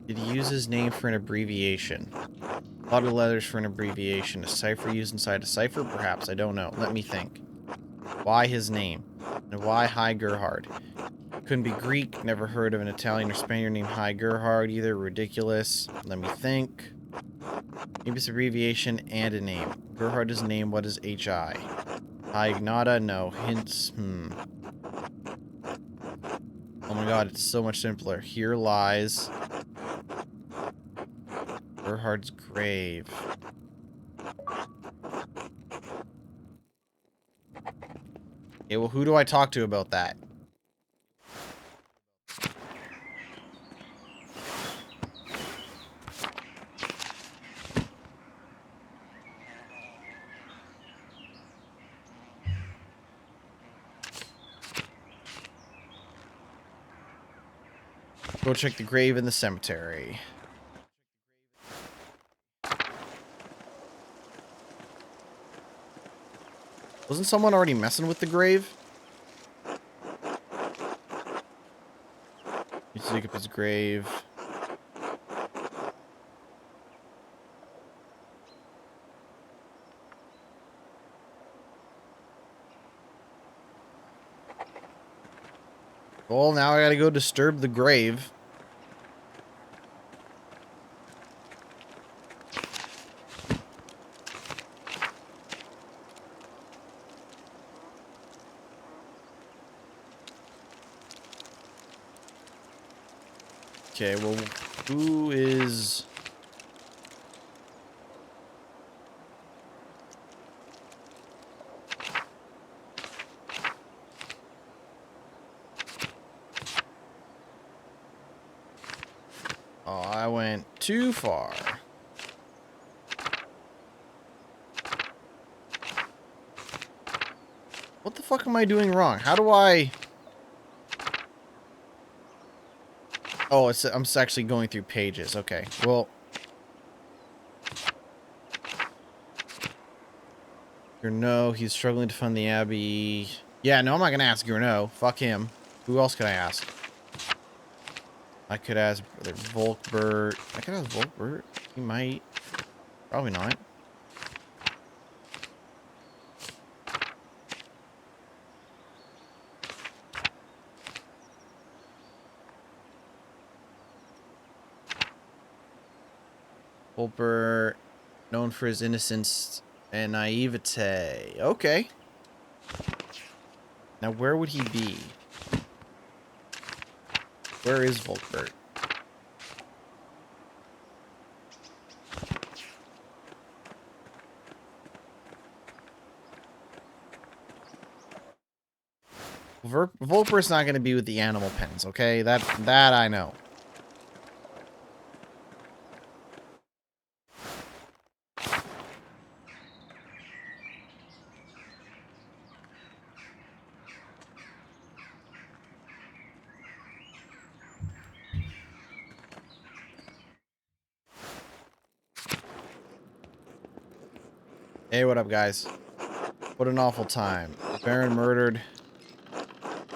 Did he use his name for an abbreviation? A lot of letters for an abbreviation. A cipher used inside a cipher? Perhaps. I don't know. Let me think. Why his name? And why Hi Gerhard? Couldn't be Greek. Never heard of an Italian or Spaniard named Hi Gerhard either. Ridiculous. Let me think. Maybe it's abbreviation and a name. Gerhard is a name. What is HI? Hi Ignata? No. Hints? Oh my god, it's so much simpler. Here lies Gerhard's grave. Okay, well, who do I talk to about that? Go check the grave in the cemetery. Wasn't someone already messing with the grave? Let's dig up his grave. Well, now I gotta go disturb the grave. Okay, well, who is... Oh, I went too far. What the fuck am I doing wrong? How do I... Oh, I'm actually going through pages. Okay, well... Gurno, he's struggling to fund the Abbey. Yeah, no, I'm not gonna ask Gurno. Fuck him. Who else could I ask? I could ask Brother Volkbert. I could ask Volkbert. He might. Probably not. Volkbert, known for his innocence and naivete. Okay. Now, where would he be? Where is Volkbert? Volkbert's not going to be with the animal pens, okay? That I know. Hey, what up, guys? What an awful time. The Baron murdered.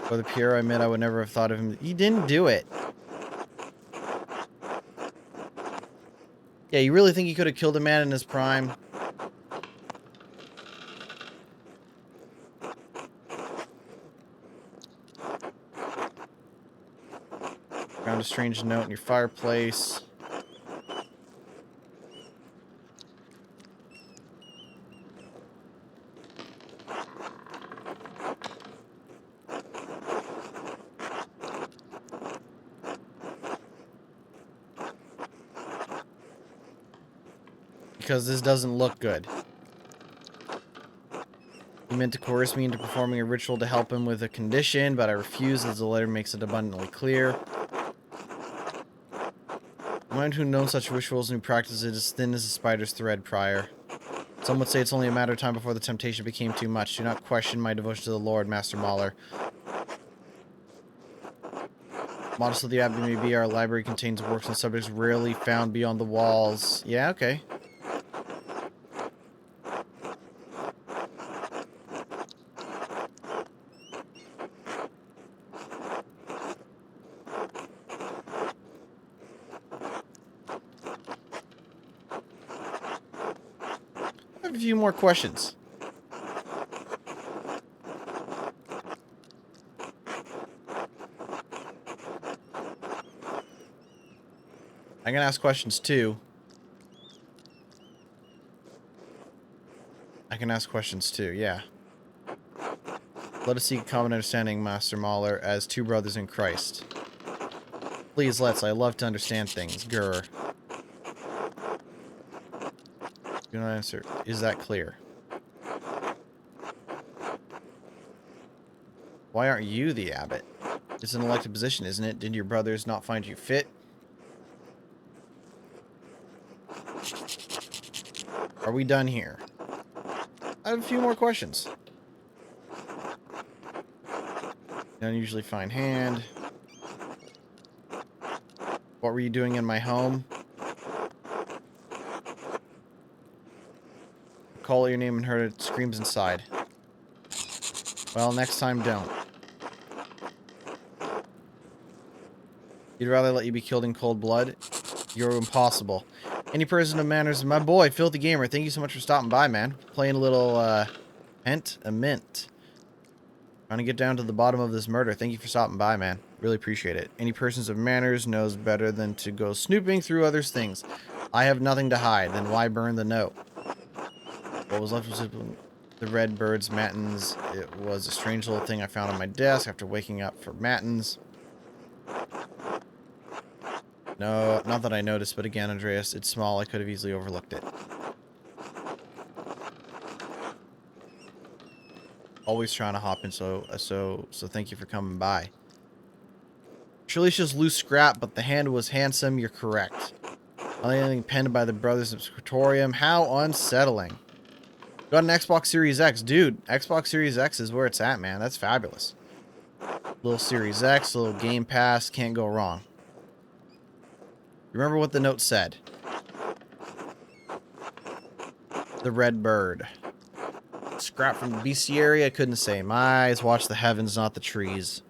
Brother Pierre, I admit I would never have thought of him. He didn't do it. Yeah, you really think he could have killed a man in his prime? Found a strange note in your fireplace. Because this doesn't look good. He meant to coerce me into performing a ritual to help him with a condition, but I refused as the letter makes it abundantly clear. A man who knows such rituals and who practices it as thin as a spider's thread prior. Some would say it's only a matter of time before the temptation became too much. Do not question my devotion to the Lord, Master Mahler. Modest of the abbey may be, our library contains works and subjects rarely found beyond the walls. Yeah, okay. I have a few more questions. I can ask questions too. Yeah. Let us seek common understanding, Master Mahler, as two brothers in Christ. Please, let's. I love to understand things. Grr. Do not answer. Is that clear? Why aren't you the abbot? It's an elected position, isn't it? Didn't your brothers not find you fit? Are we done here? I have a few more questions. Unusually fine hand. What were you doing in my home? Call your name and heard it screams inside. Well, next time don't. You'd rather let you be killed in cold blood? You're impossible. Any person of manners, my boy, Filthy Gamer, thank you so much for stopping by, man. Playing a little, Pentiment. Trying to get down to the bottom of this murder. Thank you for stopping by, man. Really appreciate it. Any persons of manners knows better than to go snooping through others' things. I have nothing to hide, then why burn the note? What was left was the red bird's matins. It was a strange little thing I found on my desk after waking up for matins. No, not that I noticed, but again, Andreas, it's small. I could have easily overlooked it. Always trying to hop in, so thank you for coming by. Surely it's just loose scrap, but the hand was handsome. You're correct. Only penned by the brothers of Scriptorium. How unsettling. Got an Xbox Series X. Dude, Xbox Series X is where it's at, man. That's fabulous. Little Series X, little Game Pass. Can't go wrong. Remember what the note said. The red bird. Scrap from the bestiary, I couldn't say. My eyes watch the heavens, not the trees.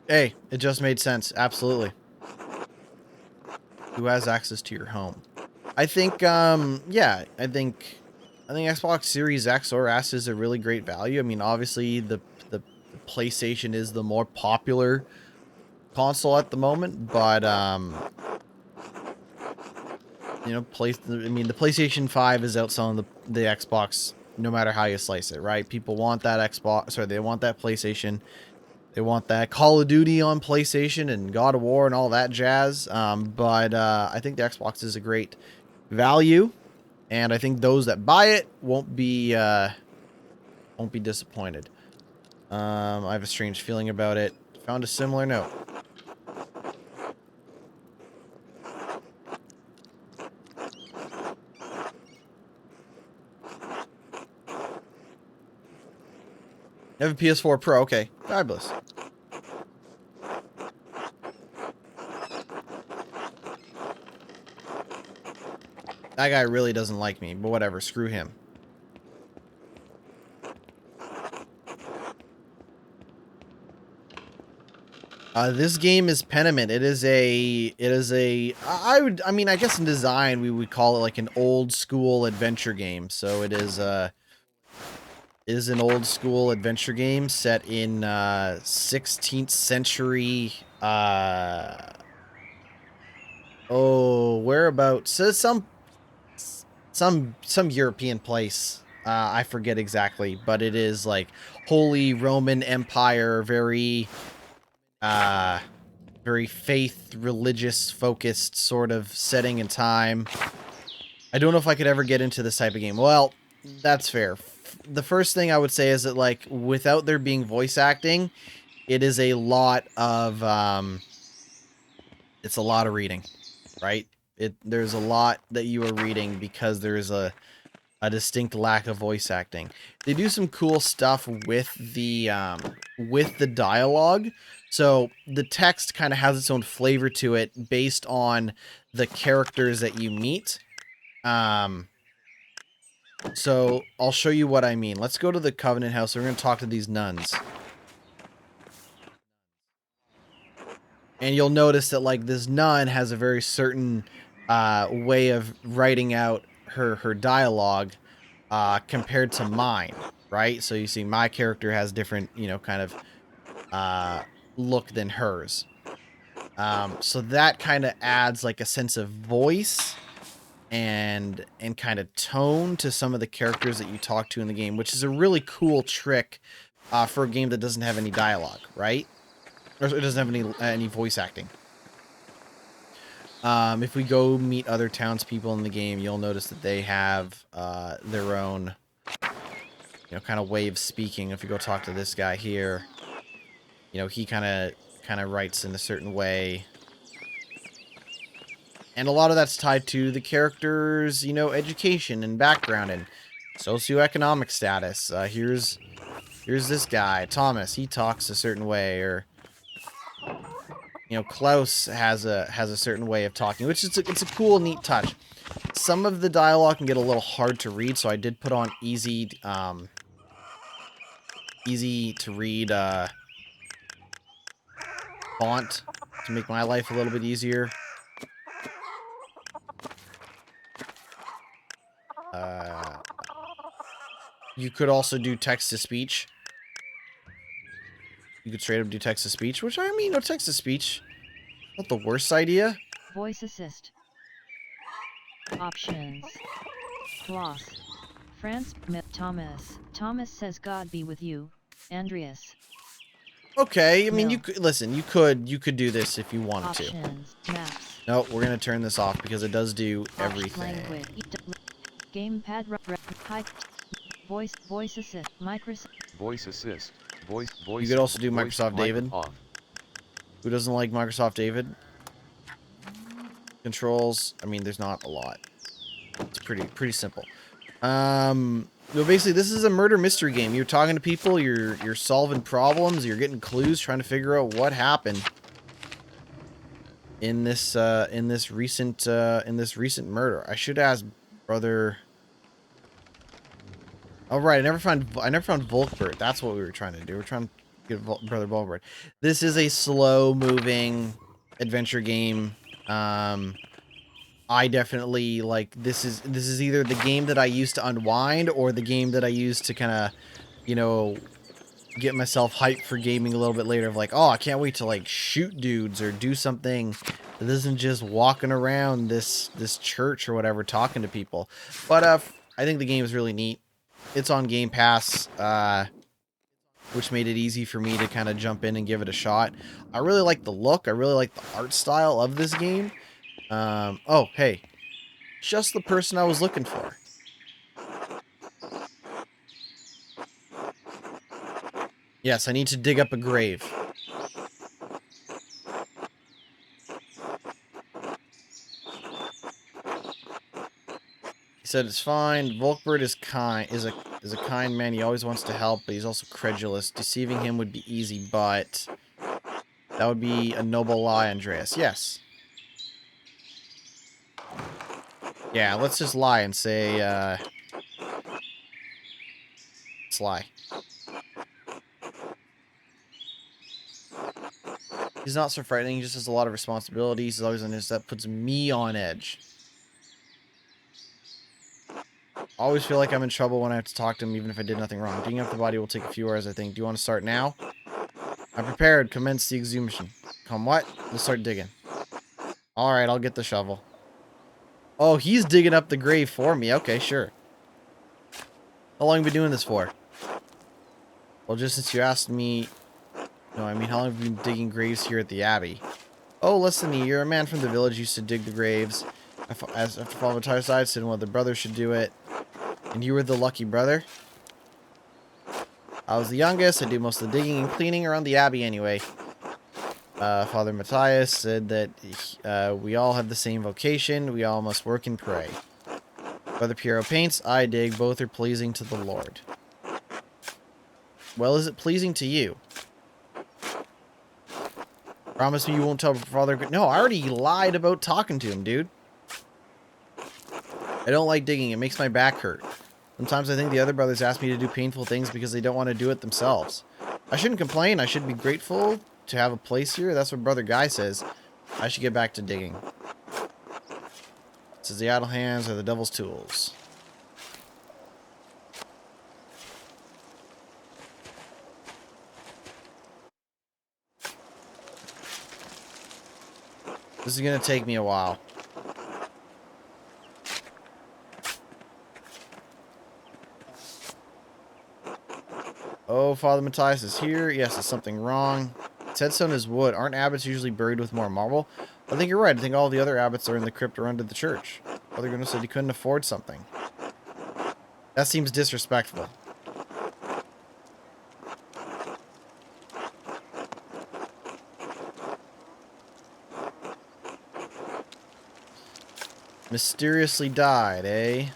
Hey, it just made sense. Absolutely. Who has access to your home? I think, yeah, I think Xbox Series X or S is a really great value. I mean, obviously, the PlayStation is the more popular console at the moment, but you know, the PlayStation 5 is outselling the Xbox no matter how you slice it, right? People want that Xbox, sorry, they want that PlayStation. They want that Call of Duty on PlayStation and God of War and all that jazz. But I think the Xbox is a great value, and I think those that buy it won't be disappointed. I have a strange feeling about it. Found a similar note. I have a PS4 Pro. Okay, fabulous. That guy really doesn't like me, but whatever. Screw him. This game is Pentiment. I mean, I guess in design we would call it like an old school adventure game. So it is an old school adventure game set in 16th century whereabouts? So some European place. I forget exactly, but it is like Holy Roman Empire, very faith, religious focused sort of setting and time. I don't know if I could ever get into this type of game. Well, that's fair. The first thing I would say is that, like, without there being voice acting, it is a lot of it's a lot of reading, right? There's a lot that you are reading because there's a distinct lack of voice acting. They do some cool stuff with the dialogue. So the text kind of has its own flavor to it based on the characters that you meet. So I'll show you what I mean. Let's go to the Covenant House. We're going to talk to these nuns. And you'll notice that, like, this nun has a very certain way of writing out her dialogue compared to mine, right? So you see my character has different, kind of look than hers. So that kind of adds, like, a sense of voice and kind of tone to some of the characters that you talk to in the game, which is a really cool trick for a game that doesn't have any dialogue, right? Or it doesn't have any voice acting. If we go meet other townspeople in the game, you'll notice that they have their own, kind of way of speaking. If you go talk to this guy here, he kind of writes in a certain way. And a lot of that's tied to the character's, education and background and socioeconomic status. Here's this guy, Thomas. He talks a certain way, or Klaus has a certain way of talking, which is it's a cool, neat touch. Some of the dialogue can get a little hard to read, so I did put on easy to read font to make my life a little bit easier. You could also do text-to-speech. You could straight up do text-to-speech, which, I mean, text-to-speach, not the worst idea. Voice assist. Options. Gloss. France. Thomas. Thomas says God be with you, Andreas. Okay, I mean, you could listen. You could do this if you wanted Options. to. Maps. No, we're gonna turn this off because it does do everything. Language. Gamepad. Voice assist. Microsoft. Voice assist. Voice. You could also do Microsoft David. Off. Who doesn't like Microsoft David? Controls. I mean, there's not a lot. It's pretty simple. Well, basically, this is a murder mystery game. You're talking to people. You're solving problems. You're getting clues, trying to figure out what happened in this recent murder. I should ask brother. Oh, right. I never found Volkbert. That's what we were trying to do. We're trying to get brother Volkbert. This is a slow-moving adventure game. I definitely, like, this is either the game that I used to unwind or the game that I used to kind of, get myself hyped for gaming a little bit later, of like, oh, I can't wait to, like, shoot dudes or do something that isn't just walking around this church or whatever talking to people. But I think the game is really neat. It's on Game Pass, which made it easy for me to kind of jump in and give it a shot. I really like the look. I really like the art style of this game. Oh, hey. Just the person I was looking for. Yes, I need to dig up a grave. He said it's fine. Volkbert is a kind man. He always wants to help, but he's also credulous. Deceiving him would be easy, but that would be a noble lie, Andreas. Yes. Yeah, let's just lie and say, let's lie. He's not so frightening, he just has a lot of responsibilities. He's always on his, that puts me on edge. I always feel like I'm in trouble when I have to talk to him, even if I did nothing wrong. Digging up the body will take a few hours, I think. Do you want to start now? I'm prepared. Commence the exhumation. Come what? Let's start digging. Alright, I'll get the shovel. Oh, he's digging up the grave for me. Okay, sure. How long have you been doing this for? Well, just since you asked me... No, I mean, how long have you been digging graves here at the Abbey? Oh, less than a year. A man from the village used to dig the graves. After falling entire side, said one of the brothers should do it. And you were the lucky brother? I was the youngest. I do most of the digging and cleaning around the abbey anyway. Father Matthias said that we all have the same vocation. We all must work and pray. Brother Piero paints. I dig. Both are pleasing to the Lord. Well, is it pleasing to you? Promise me you won't tell Father... No, I already lied about talking to him, dude. I don't like digging. It makes my back hurt. Sometimes I think the other brothers ask me to do painful things because they don't want to do it themselves. I shouldn't complain. I should be grateful to have a place here. That's what Brother Guy says. I should get back to digging. It says the idle hands are the devil's tools. This is going to take me a while. Oh, Father Matthias is here. Yes, there's something wrong. Its headstone is wood. Aren't abbots usually buried with more marble? I think you're right. I think all the other abbots are in the crypt or under the church. Father Goodness said he couldn't afford something. That seems disrespectful. Mysteriously died, eh?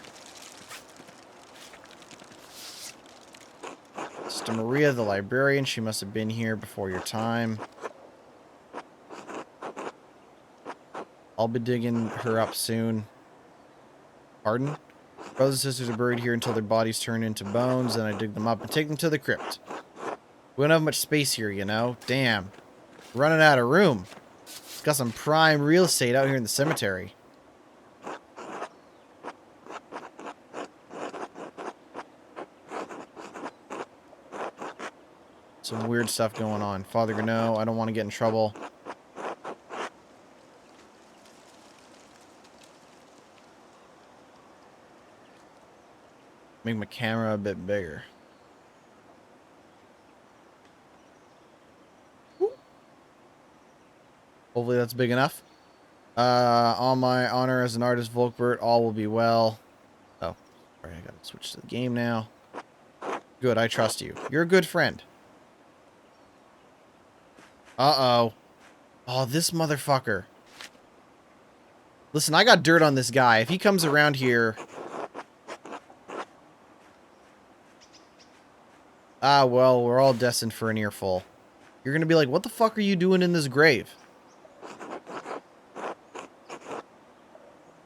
Sister Maria, the librarian. She must have been here before your time. I'll be digging her up soon. Pardon? Brothers and sisters are buried here until their bodies turn into bones, then I dig them up and take them to the crypt. We don't have much space here, you know? Damn. Running out of room. It's got some prime real estate out here in the cemetery. Some weird stuff going on. Father Gano, I don't want to get in trouble. Make my camera a bit bigger. Woo. Hopefully that's big enough. On my honor as an artist, Volkbert, all will be well. Oh, sorry, I gotta switch to the game now. Good, I trust you. You're a good friend. Uh-oh. Oh, this motherfucker. Listen, I got dirt on this guy. If he comes around here... Ah, well, we're all destined for an earful. You're gonna be like, what the fuck are you doing in this grave?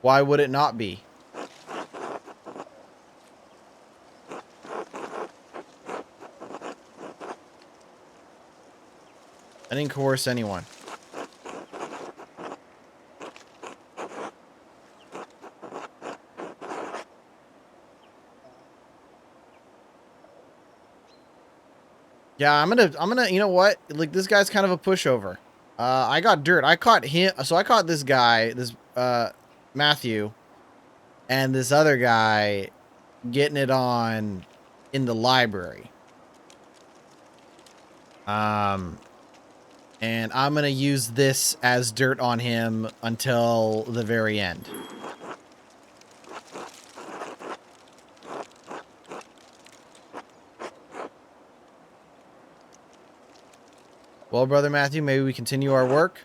Why would it not be? I didn't coerce anyone. Yeah, I'm gonna, you know what? Like, this guy's kind of a pushover. I got dirt. I caught him, so I caught this guy, Matthew, and this other guy getting it on in the library. And I'm gonna use this as dirt on him until the very end. Well, Brother Matthew, maybe we continue our work?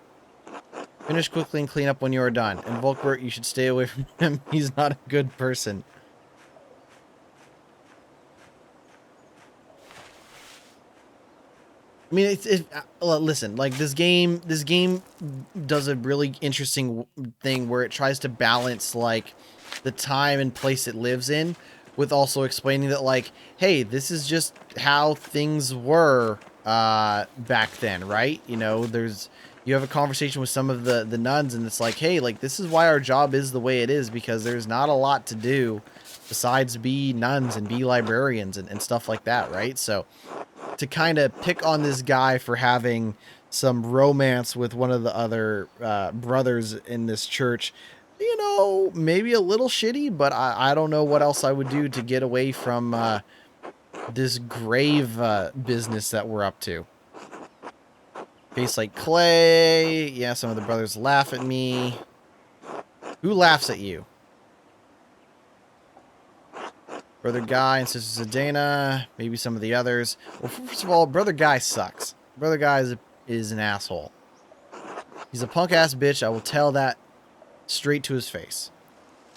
Finish quickly and clean up when you are done. And Volkbert, you should stay away from him. He's not a good person. I mean, listen, like, this game does a really interesting thing where it tries to balance, like, the time and place it lives in with also explaining that, like, hey, this is just how things were back then, right? You know, you have a conversation with some of the nuns, and it's like, hey, like, this is why our job is the way it is, because there's not a lot to do besides be nuns and be librarians and stuff like that, right? So to kind of pick on this guy for having some romance with one of the other brothers in this church, you know, maybe a little shitty, but I don't know what else I would do to get away from this grave business that we're up to. Face like clay. Yeah, some of the brothers laugh at me. Who laughs at you? Brother Guy and Sister Zedana, maybe some of the others. Well, first of all, Brother Guy sucks. Brother Guy is an asshole. He's a punk-ass bitch. I will tell that straight to his face.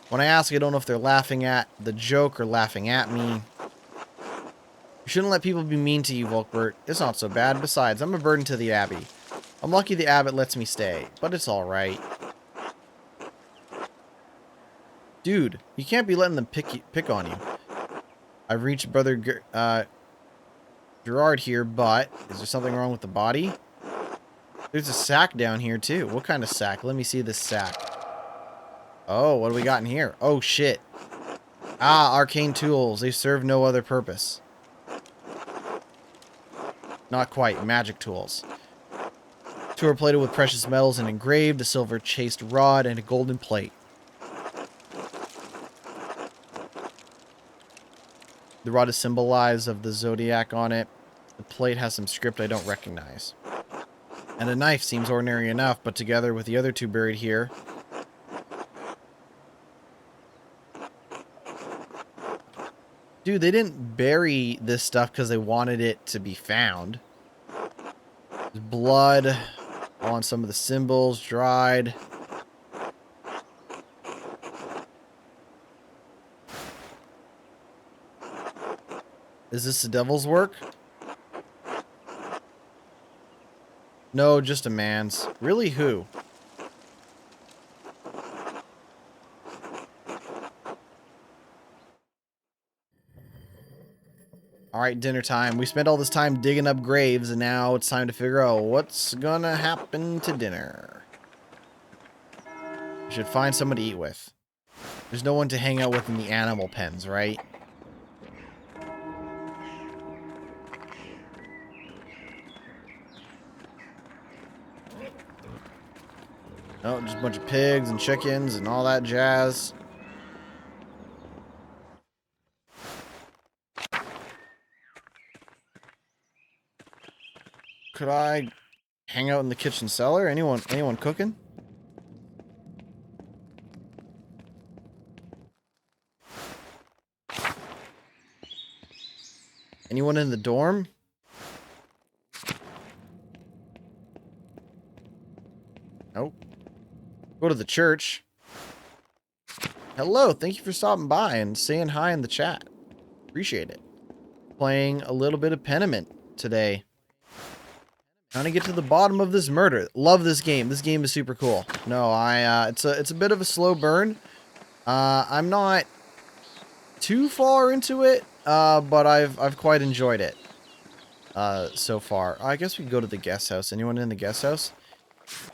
When I ask, I don't know if they're laughing at the joke or laughing at me. You shouldn't let people be mean to you, Volkbert. It's not so bad. Besides, I'm a burden to the Abbey. I'm lucky the abbot lets me stay, but it's alright. Dude, you can't be letting them pick on you. I've reached Brother Gerard here, but is there something wrong with the body? There's a sack down here, too. What kind of sack? Let me see this sack. Oh, what do we got in here? Oh, shit. Ah, arcane tools. They serve no other purpose. Not quite. Magic tools. Two are plated with precious metals and engraved, a silver chased rod, and a golden plate. The rod is symbolized of the zodiac on it. The plate has some script I don't recognize. And a knife seems ordinary enough, but together with the other two buried here. Dude, they didn't bury this stuff because they wanted it to be found. There's blood on some of the symbols, dried. Is this the devil's work? No, just a man's. Really, who? Alright, dinner time. We spent all this time digging up graves, and now it's time to figure out what's gonna happen to dinner. We should find someone to eat with. There's no one to hang out with in the animal pens, right? No, just a bunch of pigs and chickens and all that jazz. Could I hang out in the kitchen cellar? Anyone cooking? Anyone in the dorm? Nope. Go to the church. Hello, thank you for stopping by and saying hi in the chat. Appreciate it. Playing a little bit of Pentiment today. Trying to get to the bottom of this murder. Love this game. This game is super cool. No, it's a bit of a slow burn. I'm not too far into it, but I've quite enjoyed it so far. I guess we can go to the guest house. Anyone in the guest house?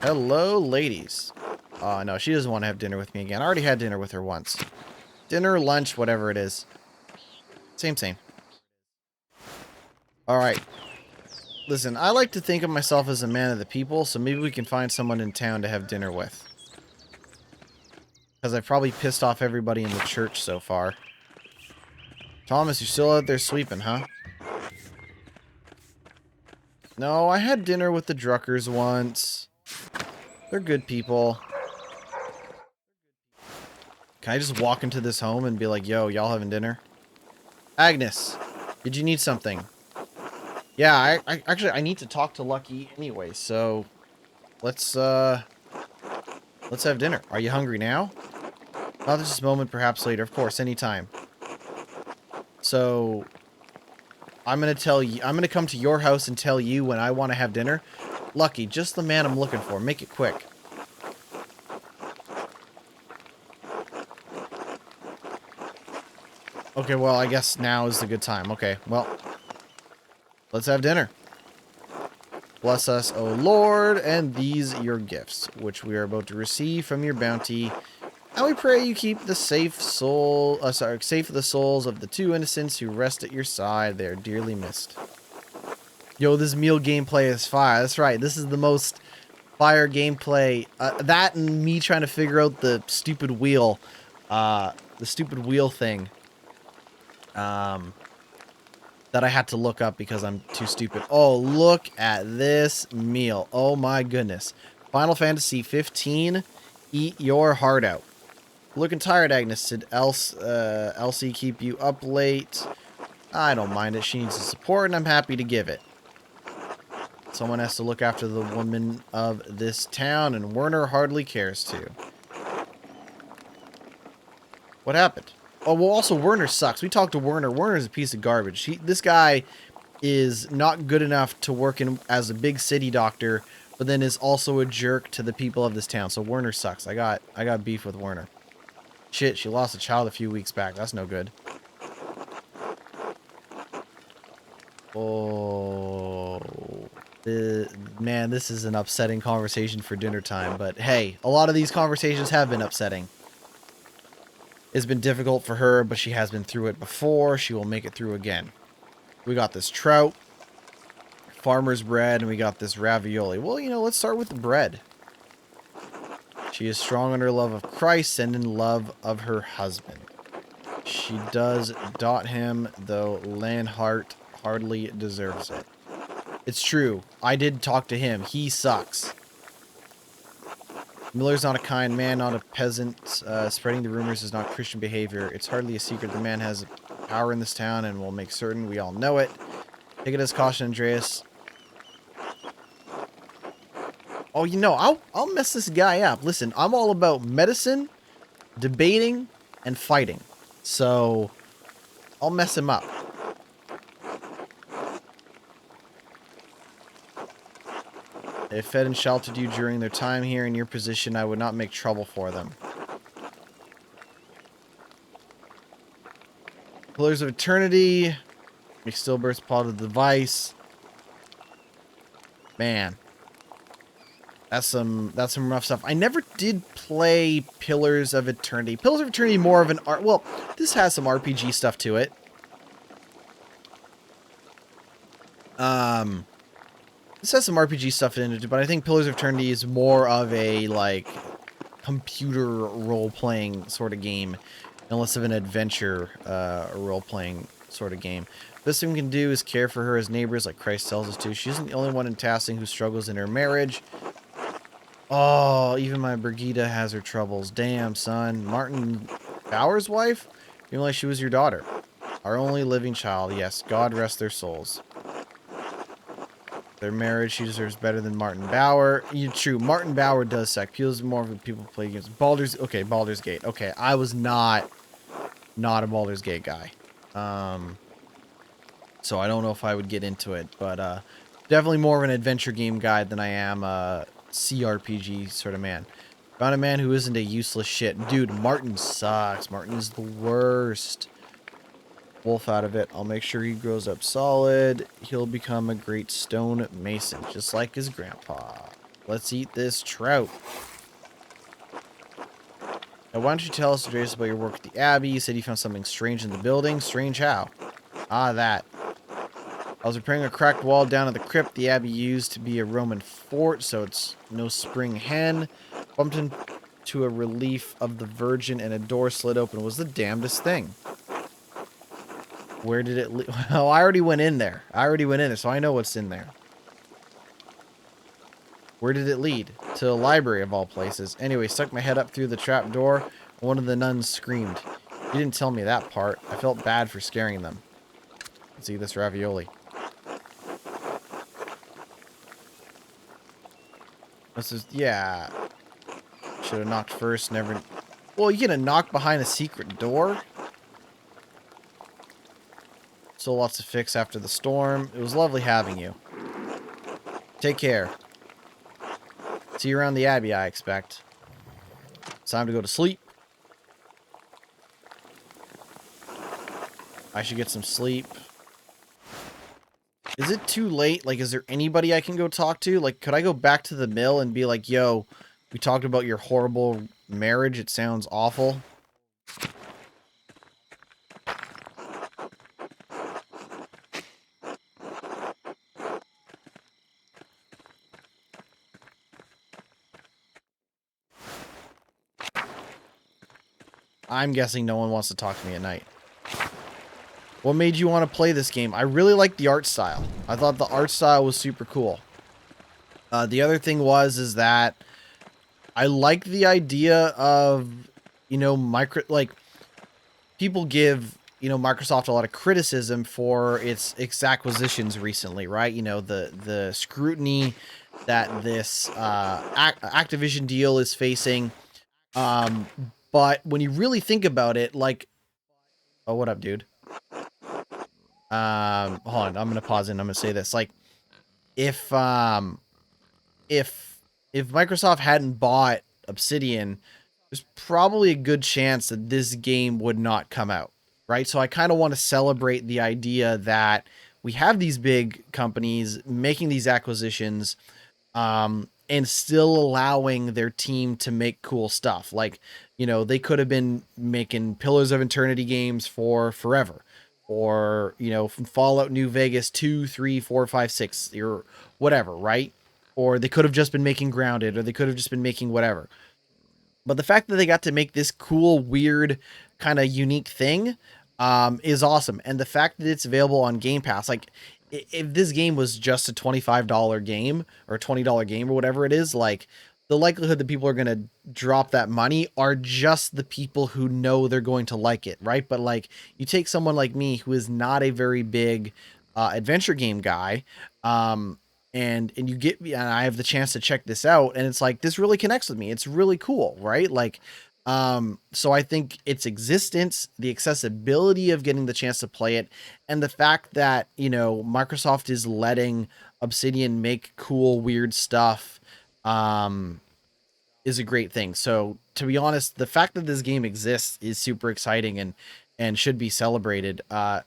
Hello, ladies. No, she doesn't want to have dinner with me again. I already had dinner with her once. Dinner, lunch, whatever it is. Same. Alright. Listen, I like to think of myself as a man of the people, so maybe we can find someone in town to have dinner with. Because I've probably pissed off everybody in the church so far. Thomas, you're still out there sleeping, huh? No, I had dinner with the Druckers once. They're good people. Can I just walk into this home and be like, yo, y'all having dinner? Agnes, did you need something? Yeah, I need to talk to Lucky anyway, so let's have dinner. Are you hungry now? Not this moment, perhaps later. Of course, anytime. So I'm gonna come to your house and tell you when I want to have dinner. Lucky, just the man I'm looking for. Make it quick. Okay, well, I guess now is the good time. Okay, well, let's have dinner. Bless us, O Lord, and these your gifts, which we are about to receive from your bounty. And we pray you keep the safe the souls of the two innocents who rest at your side. They are dearly missed. Yo, this meal gameplay is fire. That's right. This is the most fire gameplay. That and me trying to figure out the stupid wheel. The stupid wheel thing. That I had to look up because I'm too stupid. Oh, look at this meal. Oh my goodness. Final Fantasy 15. Eat your heart out. Looking tired, Agnes. Did Elsie keep you up late? I don't mind it. She needs the support, and I'm happy to give it. Someone has to look after the woman of this town, and Werner hardly cares to. What happened? Oh, well, also, Werner sucks. We talked to Werner. Werner's a piece of garbage. This guy is not good enough to work as a big city doctor, but then is also a jerk to the people of this town. So Werner sucks. I got beef with Werner. Shit, she lost a child a few weeks back. That's no good. Oh, man, this is an upsetting conversation for dinner time. But hey, a lot of these conversations have been upsetting. It's been difficult for her, but she has been through it before. She will make it through again. We got this trout, farmer's bread, and we got this ravioli. Well, you know, let's start with the bread. She is strong in her love of Christ and in love of her husband. She does dot him, though Lanhart hardly deserves it. It's true. I did talk to him. He sucks. Miller's not a kind man, not a peasant. Spreading the rumors is not Christian behavior. It's hardly a secret. The man has power in this town and will make certain we all know it. Take it as caution, Andreas. Oh, you know, I'll mess this guy up. Listen, I'm all about medicine, debating, and fighting. So, I'll mess him up. They fed and sheltered you during their time here. In your position, I would not make trouble for them. Pillars of Eternity. Make stillbirths part of the device. Man. That's some rough stuff. I never did play Pillars of Eternity. Pillars of Eternity more of an art. Well, this has some RPG stuff to it. This has some RPG stuff in it, but I think Pillars of Eternity is more of a like computer role-playing sort of game, and less of an adventure role-playing sort of game. Best thing we can do is care for her as neighbors, like Christ tells us to. She isn't the only one in Tassing who struggles in her marriage. Oh, even my Brigida has her troubles. Damn, son. Martin Bauer's wife? You like she was your daughter. Our only living child. Yes, God rest their souls. Their marriage, she deserves better than Martin Bauer. True, Martin Bauer does suck. Feels more of a people play games. Baldur's Gate. Okay, I was not a Baldur's Gate guy. So I don't know if I would get into it, but definitely more of an adventure game guy than I am a CRPG sort of man. Found a man who isn't a useless shit. Dude, Martin sucks. Martin is the worst. Wolf out of it. I'll make sure he grows up solid. He'll become a great stone mason, just like his grandpa. Let's eat this trout. Now, why don't you tell us, Andreas, about your work at the Abbey? You said you found something strange in the building. Strange how? Ah, that. I was repairing a cracked wall down at the crypt the Abbey used to be a Roman fort, so it's no spring hen. Bumped into a relief of the Virgin and a door slid open. It was the damnedest thing. Where did it lead? Oh, I already went in there. So I know what's in there. Where did it lead? To the library, of all places. Anyway, stuck my head up through the trap door, and one of the nuns screamed. You didn't tell me that part. I felt bad for scaring them. Let's eat this ravioli. This is, yeah. Should have knocked first, never... Well, you gonna knock behind a secret door? Still lots to fix after the storm. It was lovely having you. Take care. See you around the Abbey, I expect. It's time to go to sleep. I should get some sleep. Is it too late? Like, is there anybody I can go talk to? Like, could I go back to the mill and be like, yo, we talked about your horrible marriage. It sounds awful. I'm guessing no one wants to talk to me at night. What made you want to play this game? I really liked the art style. I thought the art style was super cool. The other thing is that I like the idea of people give Microsoft a lot of criticism for its acquisitions recently, right? The scrutiny that this Activision deal is facing. But when you really think about it, like, oh, what up, dude? Hold on, I'm gonna pause and I'm gonna say this. Like, if if if Microsoft hadn't bought Obsidian, there's probably a good chance that this game would not come out, right? So I kind of want to celebrate the idea that we have these big companies making these acquisitions, and still allowing their team to make cool stuff. Like, they could have been making Pillars of Eternity games for forever, or from Fallout New Vegas 2, 3, 4, 5, 6, or whatever, right? Or they could have just been making Grounded, or they could have just been making whatever. But the fact that they got to make this cool, weird, kind of unique thing, is awesome. And the fact that it's available on Game Pass, like, if this game was just a $25 game or a $20 game or whatever it is, like, the likelihood that people are going to drop that money are just the people who know they're going to like it, right? But, like, you take someone like me who is not a very big adventure game guy, and you get me, and I have the chance to check this out, and it's like, this really connects with me. It's really cool, right? Like, so I think its existence, the accessibility of getting the chance to play it, and the fact that Microsoft is letting Obsidian make cool, weird stuff, um, is a great thing. So, to be honest, the fact that this game exists is super exciting and should be celebrated.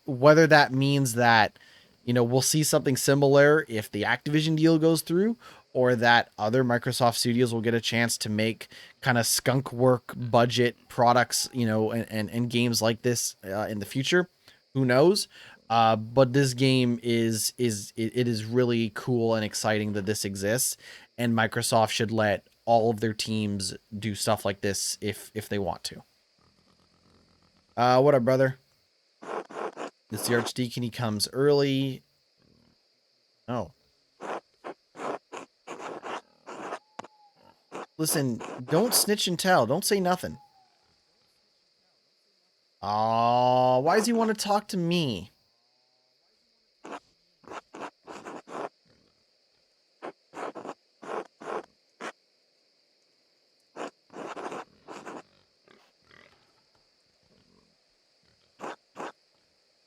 Whether that means that we'll see something similar if the Activision deal goes through, or that other Microsoft studios will get a chance to make kind of skunk work budget products, and games like this in the future. Who knows? But this game it is really cool and exciting that this exists, and Microsoft should let all of their teams do stuff like this if they want to. What up, brother? It's the Archdeacon. He comes early. Oh. Listen, don't snitch and tell. Don't say nothing. Oh, why does he want to talk to me?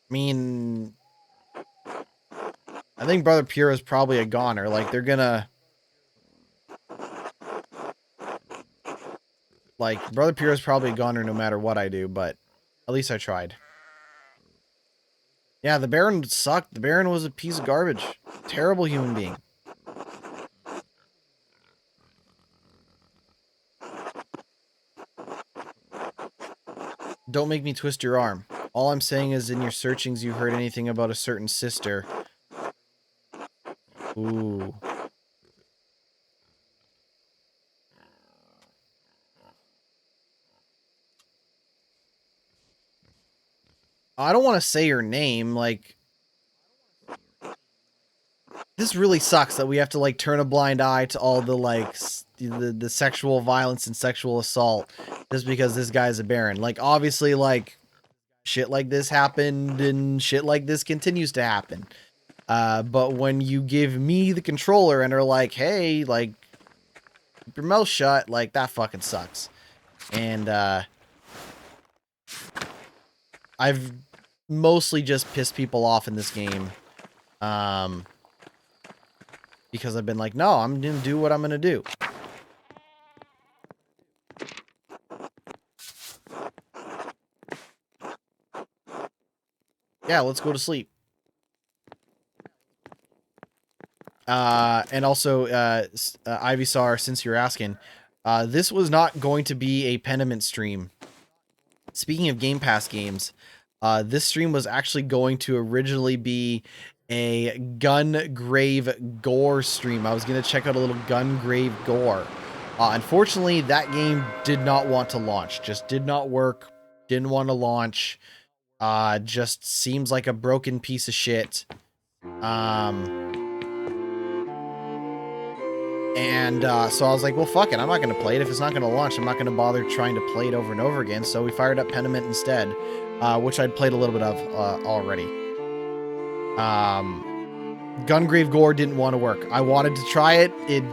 I mean, I think Brother Pure is probably a goner. Like, they're gonna... Like, Brother Pure is probably a goner no matter what I do, but at least I tried. Yeah, the Baron sucked. The Baron was a piece of garbage. Terrible human being. Don't make me twist your arm. All I'm saying is in your searchings you heard anything about a certain sister. Ooh. I don't want to say her name, like... This really sucks that we have to, like, turn a blind eye to all the, like, the sexual violence and sexual assault just because this guy's a Baron. Like, obviously, like, shit like this happened and shit like this continues to happen. But when you give me the controller and are like, hey, like, keep your mouth shut, like, that fucking sucks. And, I've mostly just pissed people off in this game. Because I've been like, no, I'm gonna do what I'm gonna do. Yeah, let's go to sleep. And also, Ivysaur, since you're asking, this was not going to be a Pentiment stream. Speaking of Game Pass games, this stream was actually going to originally be a Gungrave Gore stream. I was going to check out a little Gungrave Gore. Unfortunately, that game did not want to launch. Just did not work. Didn't want to launch. Just seems like a broken piece of shit. And so I was like, well, fuck it. I'm not going to play it. If it's not going to launch, I'm not going to bother trying to play it over and over again. So we fired up Pentiment instead, which I'd played a little bit of already. Gungrave Gore didn't want to work. I wanted to try it. It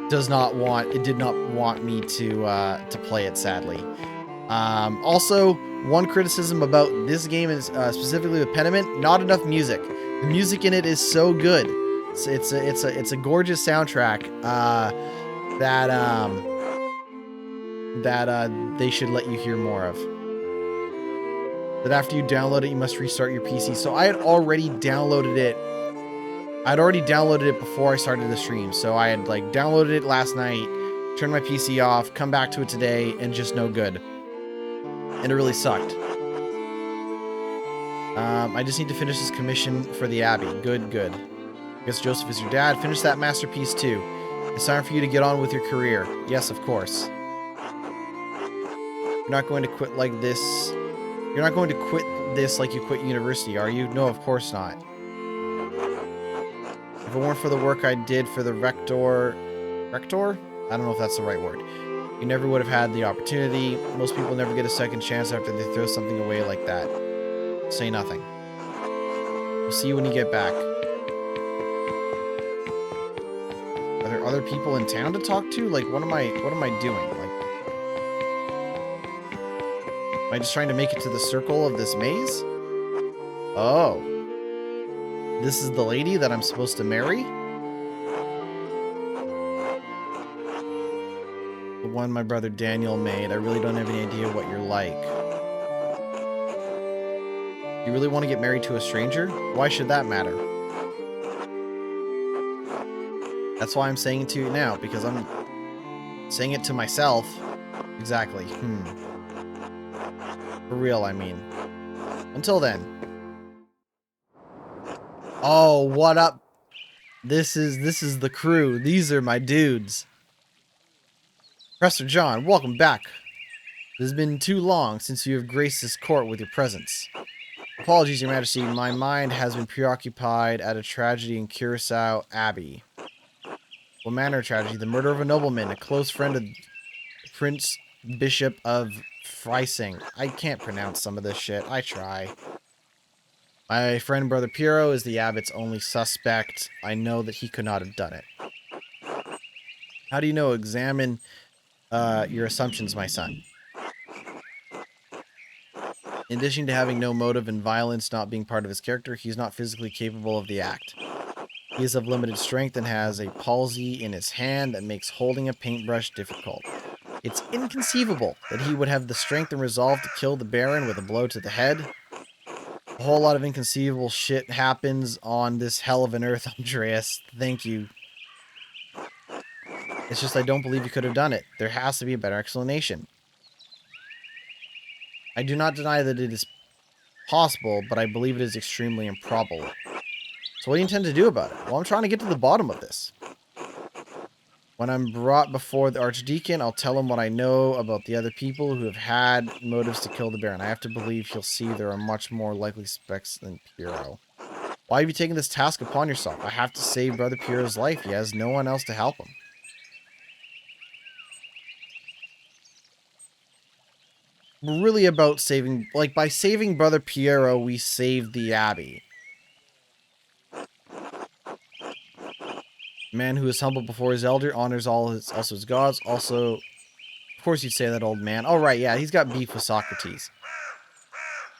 did not want me to play it, sadly. Also, one criticism about this game is specifically with Pentiment, not enough music. The music in it is so good. It's a gorgeous soundtrack that they should let you hear more of. That after you download it, you must restart your PC. So I had already downloaded it. I'd already downloaded it before I started the stream. So I had like downloaded it last night, turned my PC off, come back to it today, and just no good. And it really sucked. I just need to finish this commission for the Abbey. Good, good. I guess Joseph is your dad. Finish that masterpiece too. It's time for you to get on with your career. Yes, of course. You're not going to quit like this. You're not going to quit this like you quit university, are you? No, of course not. If it weren't for the work I did for the rector... Rector? I don't know if that's the right word. You never would have had the opportunity. Most people never get a second chance after they throw something away like that. Say nothing. We'll see you when you get back. Are there other people in town to talk to? Like, what am I doing? Like, am I just trying to make it to the circle of this maze? Oh. This is the lady that I'm supposed to marry? The one my brother Daniel made. I really don't have any idea what you're like. You really want to get married to a stranger? Why should that matter? That's why I'm saying it to you now, because I'm saying it to myself. Exactly. For real, I mean. Until then. Oh, what up? This is the crew. These are my dudes. Professor John, welcome back. It has been too long since you have graced this court with your presence. Apologies, Your Majesty. My mind has been preoccupied at a tragedy in Curacao Abbey. What manner of tragedy? The murder of a nobleman, a close friend of Prince Bishop of Freising. I can't pronounce some of this shit. I try. My friend Brother Piero is the abbot's only suspect. I know that he could not have done it. How do you know? Examine your assumptions, my son. In addition to having no motive and violence not being part of his character, he's not physically capable of the act. He is of limited strength and has a palsy in his hand that makes holding a paintbrush difficult. It's inconceivable that he would have the strength and resolve to kill the Baron with a blow to the head. A whole lot of inconceivable shit happens on this hell of an earth, Andreas. Thank you. It's just I don't believe you could have done it. There has to be a better explanation. I do not deny that it is possible, but I believe it is extremely improbable. So what do you intend to do about it? Well, I'm trying to get to the bottom of this. When I'm brought before the Archdeacon, I'll tell him what I know about the other people who have had motives to kill the Baron. I have to believe he'll see there are much more likely suspects than Piero. Why have you taken this task upon yourself? I have to save Brother Piero's life. He has no one else to help him. We're really about saving... Like, by saving Brother Piero, we saved the Abbey. Man who is humble before his elder honors also his gods. Also, of course you'd say that, old man. Oh, right, yeah, he's got beef with Socrates.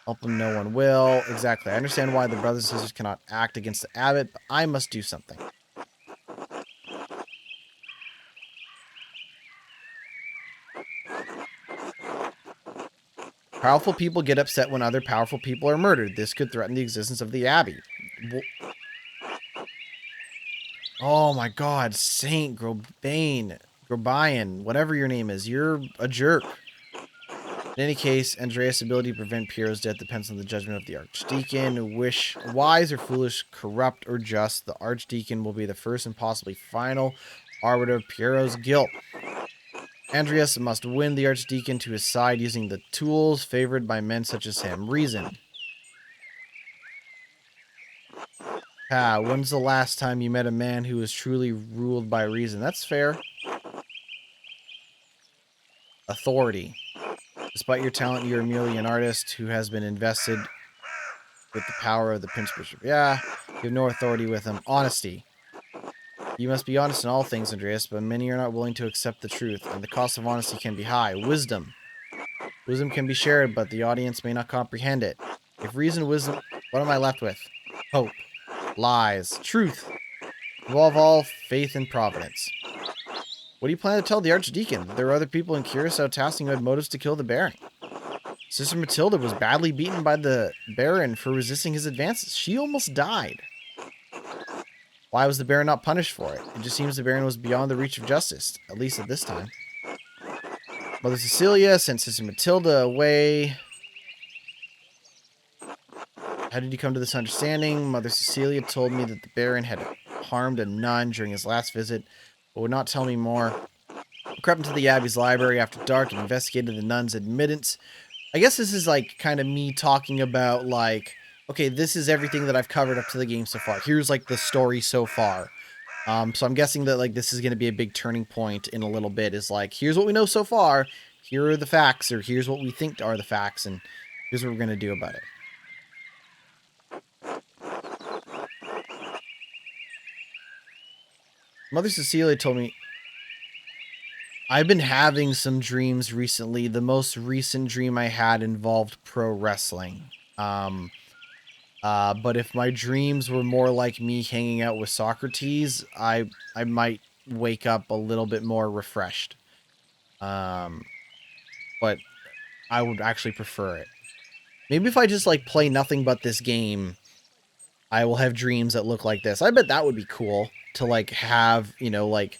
Help him, no one will. Exactly. I understand why the brothers and sisters cannot act against the abbot, but I must do something. Powerful people get upset when other powerful people are murdered. This could threaten the existence of the abbey. Oh my god, Saint Grobayan, whatever your name is, you're a jerk. In any case, Andreas' ability to prevent Piero's death depends on the judgment of the Archdeacon. Wise or foolish, corrupt or just, the Archdeacon will be the first and possibly final arbiter of Piero's guilt. Andreas must win the Archdeacon to his side using the tools favored by men such as him. Reason. Ah, when's the last time you met a man who was truly ruled by reason? That's fair. Authority. Despite your talent, you are merely an artist who has been invested with the power of the Prince Bishop. Yeah, you have no authority with him. Honesty. You must be honest in all things, Andreas, but many are not willing to accept the truth, and the cost of honesty can be high. Wisdom. Wisdom can be shared, but the audience may not comprehend it. If reason, wisdom, what am I left with? Hope. Lies. Truth. Above all, faith and providence. What do you plan to tell the Archdeacon? That there were other people in Curacao Tasking who had motives to kill the Baron. Sister Matilda was badly beaten by the Baron for resisting his advances. She almost died. Why was the Baron not punished for it? It just seems the Baron was beyond the reach of justice, at least at this time. Mother Cecilia sent Sister Matilda away. How did you come to this understanding? Mother Cecilia told me that the Baron had harmed a nun during his last visit, but would not tell me more. I crept into the Abbey's library after dark and investigated the nun's admittance. I guess this is like kind of me talking about like, okay, this is everything that I've covered up to the game so far. Here's like the story so far. So I'm guessing that like this is going to be a big turning point in a little bit. Is like, here's what we know so far. Here are the facts, or here's what we think are the facts, and here's what we're going to do about it. Mother Cecilia told me I've been having some dreams recently. The most recent dream I had involved pro wrestling. But if my dreams were more like me hanging out with Socrates, I might wake up a little bit more refreshed. But I would actually prefer it. Maybe if I just like play nothing but this game, I will have dreams that look like this. I bet that would be cool to like have, you know, like,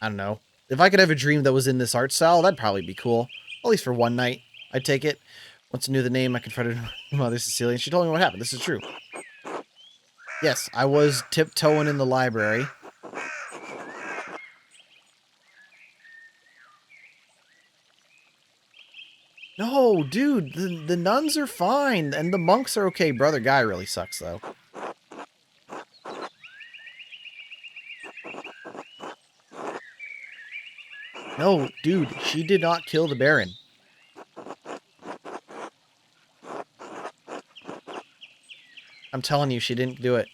I don't know. If I could have a dream that was in this art style, that'd probably be cool. At least for one night. I'd take it. Once I knew the name, I confronted Mother Cecilia, and she told me what happened. This is true. Yes, I was tiptoeing in the library. No, dude, the nuns are fine, and the monks are okay. Brother Guy really sucks, though. No, dude, she did not kill the Baron. I'm telling you, she didn't do it.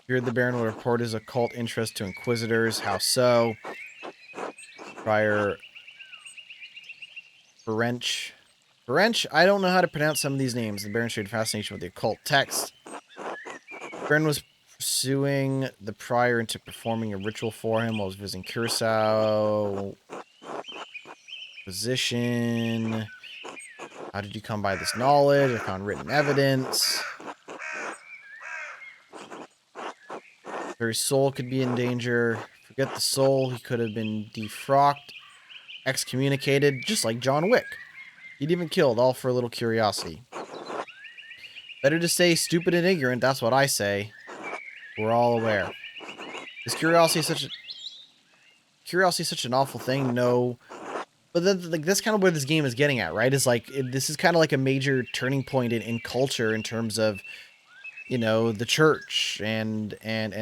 Feared the Baron would report his occult interest to inquisitors. How so? Friar Ferench. Ferench? I don't know how to pronounce some of these names. The Baron showed fascination with the occult text. The Baron was pursuing the prior into performing a ritual for him while he was visiting Curacao. Position. How did you come by this knowledge? I found written evidence. Very soul could be in danger. Forget the soul. He could have been defrocked, excommunicated, just like John Wick. He'd even killed, all for a little curiosity. Better to stay stupid and ignorant, that's what I say. We're all aware. Is curiosity such an awful thing? No. But then, like, that's kind of where this game is getting at, right? Is like, this is kind of like a major turning point in culture in terms of, you know, the church and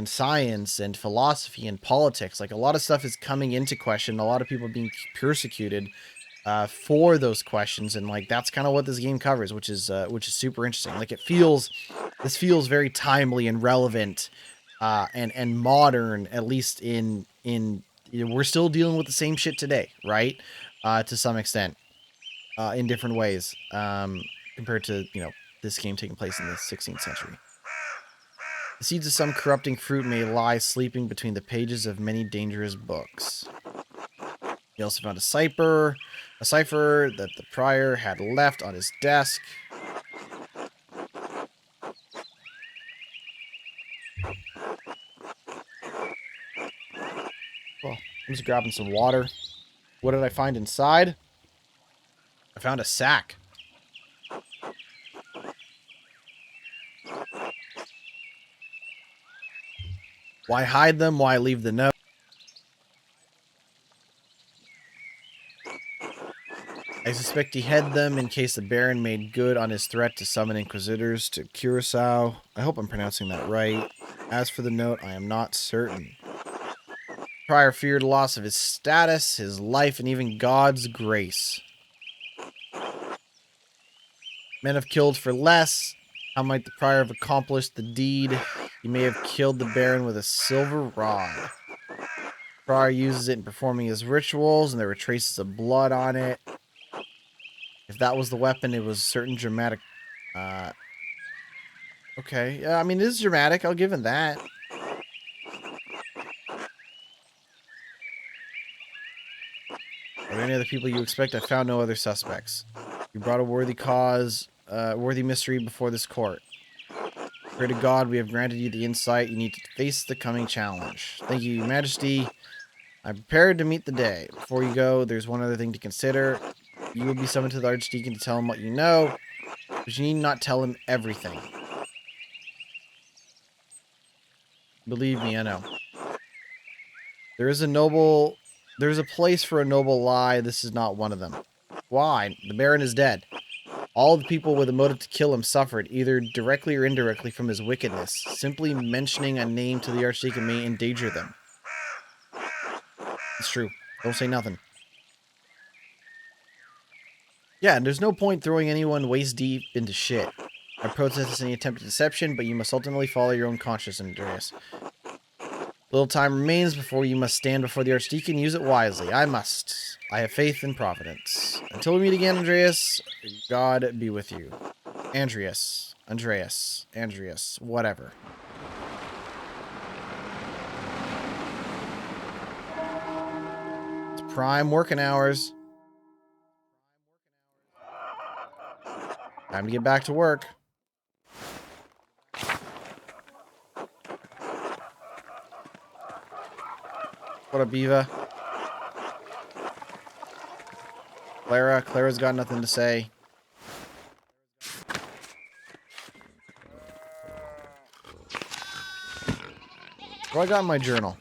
science and philosophy and politics. Like, a lot of stuff is coming into question. A lot of people are being persecuted for those questions, and like that's kind of what this game covers, which is super interesting. Like, this feels very timely and relevant, and modern, at least in you know, we're still dealing with the same shit today, right? To some extent, in different ways, compared to, you know, this game taking place in the 16th century. The seeds of some corrupting fruit may lie sleeping between the pages of many dangerous books. He also found a cipher that the prior had left on his desk. Well, I'm just grabbing some water. What did I find inside? I found a sack. Why hide them? Why leave the note? I suspect he hid them in case the Baron made good on his threat to summon Inquisitors to Curacao. I hope I'm pronouncing that right. As for the note, I am not certain. Prior feared loss of his status, his life, and even God's grace. Men have killed for less. How might the Prior have accomplished the deed? He may have killed the Baron with a silver rod. Prior uses it in performing his rituals, and there were traces of blood on it. If that was the weapon, it was certain dramatic... okay. Yeah, I mean, it is dramatic. I'll give him that. Are there any other people you expect? I found no other suspects. You brought a worthy cause, worthy mystery before this court. Pray to God we have granted you the insight you need to face the coming challenge. Thank you, Your Majesty. I'm prepared to meet the day. Before you go, there's one other thing to consider. You will be summoned to the Archdeacon to tell him what you know, but you need not tell him everything. Believe me, I know. There's a place for a noble lie. This is not one of them. Why? The Baron is dead. All the people with a motive to kill him suffered, either directly or indirectly, from his wickedness. Simply mentioning a name to the Archdeacon may endanger them. It's true. Don't say nothing. Yeah, and there's no point throwing anyone waist deep into shit. I protest any attempt at deception, but you must ultimately follow your own conscience, Andreas. Little time remains before you must stand before the Archdeacon. Use it wisely. I must. I have faith in Providence. Until we meet again, Andreas, God be with you. Andreas, whatever. It's prime working hours. Time to get back to work. What up, Eva? Clara's got nothing to say. What do I got in my journal?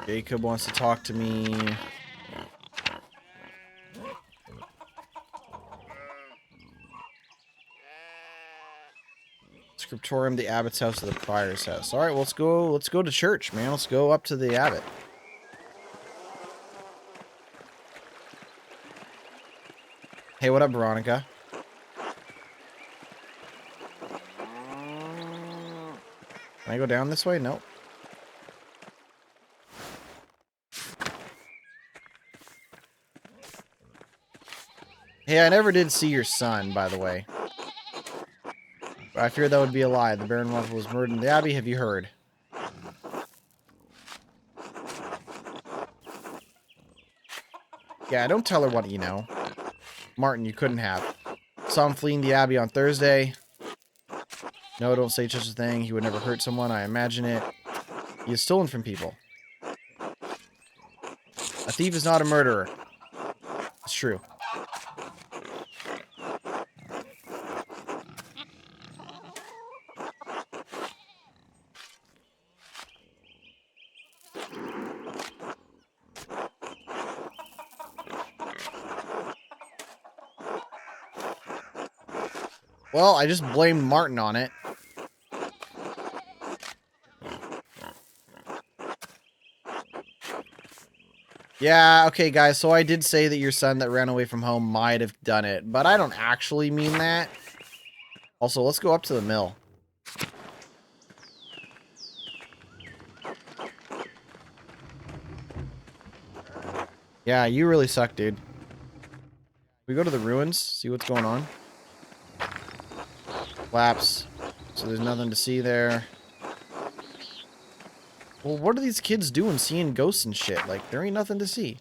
Jacob wants to talk to me. Scriptorium, the abbot's house, or the prior's house. All right, well, let's go to church, man. Let's go up to the abbot. Hey, what up, Veronica? Can I go down this way? Nope. Hey, I never did see your son, by the way. But I fear that would be a lie. The Baron Waffle was murdered in the Abbey. Have you heard? Yeah, don't tell her what you know. Martin, you couldn't have. Saw him fleeing the Abbey on Thursday. No, don't say such a thing. He would never hurt someone. I imagine it. He has stolen from people. A thief is not a murderer. It's true. Well, I just blamed Martin on it. Yeah, okay, guys, so I did say that your son that ran away from home might have done it, but I don't actually mean that. Also, let's go up to the mill. Yeah, you really suck, dude. We go to the ruins, see what's going on. Collapse. So there's nothing to see there. Well, what are these kids doing seeing ghosts and shit? Like, there ain't nothing to see.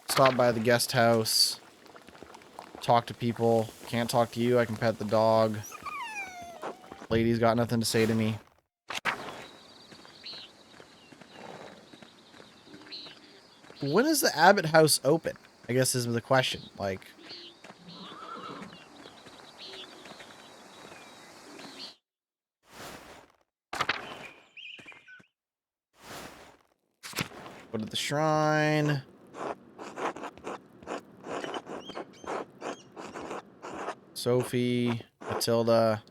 Stop by the guest house. Talk to people. Can't talk to you. I can pet the dog. Lady's got nothing to say to me. when is the Abbott house open? I guess is the question. Like, go to the shrine. Sophie, Matilda.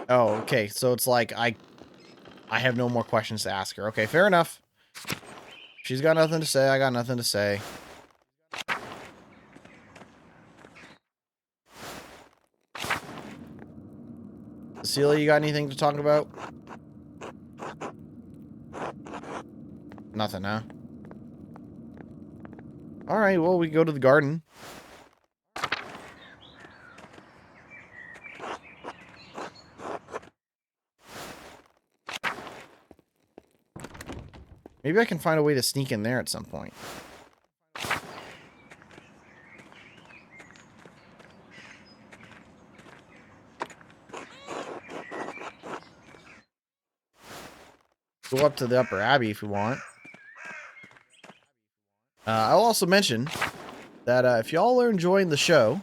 Oh, okay. So it's like I have no more questions to ask her. Okay, fair enough. She's got nothing to say. I got nothing to say. Cecilia, you got anything to talk about? Nothing, huh? Alright, well, we go to the garden. Maybe I can find a way to sneak in there at some point. Go up to the Upper Abbey if we want. I'll also mention that if y'all are enjoying the show,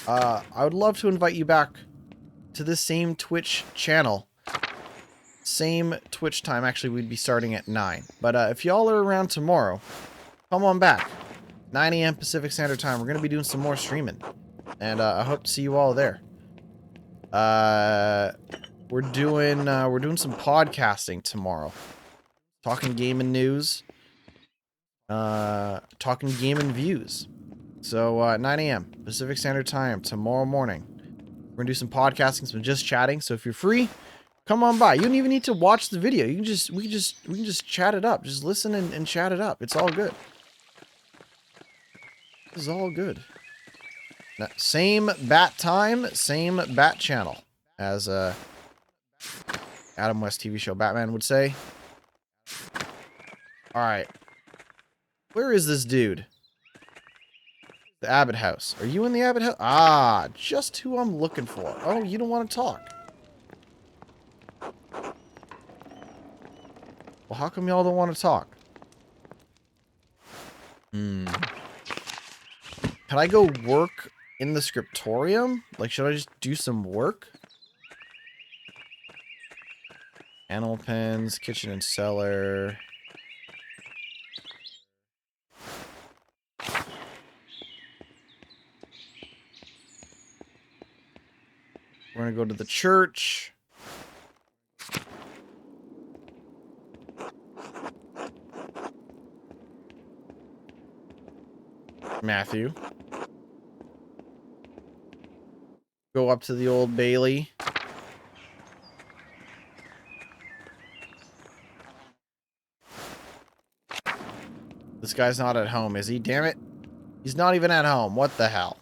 I would love to invite you back to this same Twitch channel. Same Twitch time. Actually, we'd be starting at 9. But if y'all are around tomorrow, come on back. 9 a.m. Pacific Standard Time. We're going to be doing some more streaming. And I hope to see you all there. We're doing some podcasting tomorrow. Talking game and news. Talking game and views. So 9 a.m. Pacific Standard Time tomorrow morning. We're gonna do some podcasting, some just chatting. So if you're free, come on by. You don't even need to watch the video. You can just we can just chat it up. Just listen and chat it up. It's all good. This is all good. Now, same bat time, same bat channel as Adam West TV show Batman would say. All right. Where is this dude? The Abbott house. Are you in the Abbott house? Ah, just who I'm looking for. Oh, you don't want to talk. Well, how come y'all don't want to talk? Can I go work in the scriptorium? Like, should I just do some work? Animal pens, kitchen and cellar. We're gonna go to the church. Matthew. Go up to the Old Bailey. This guy's not at home, is he? Damn it. He's not even at home. What the hell?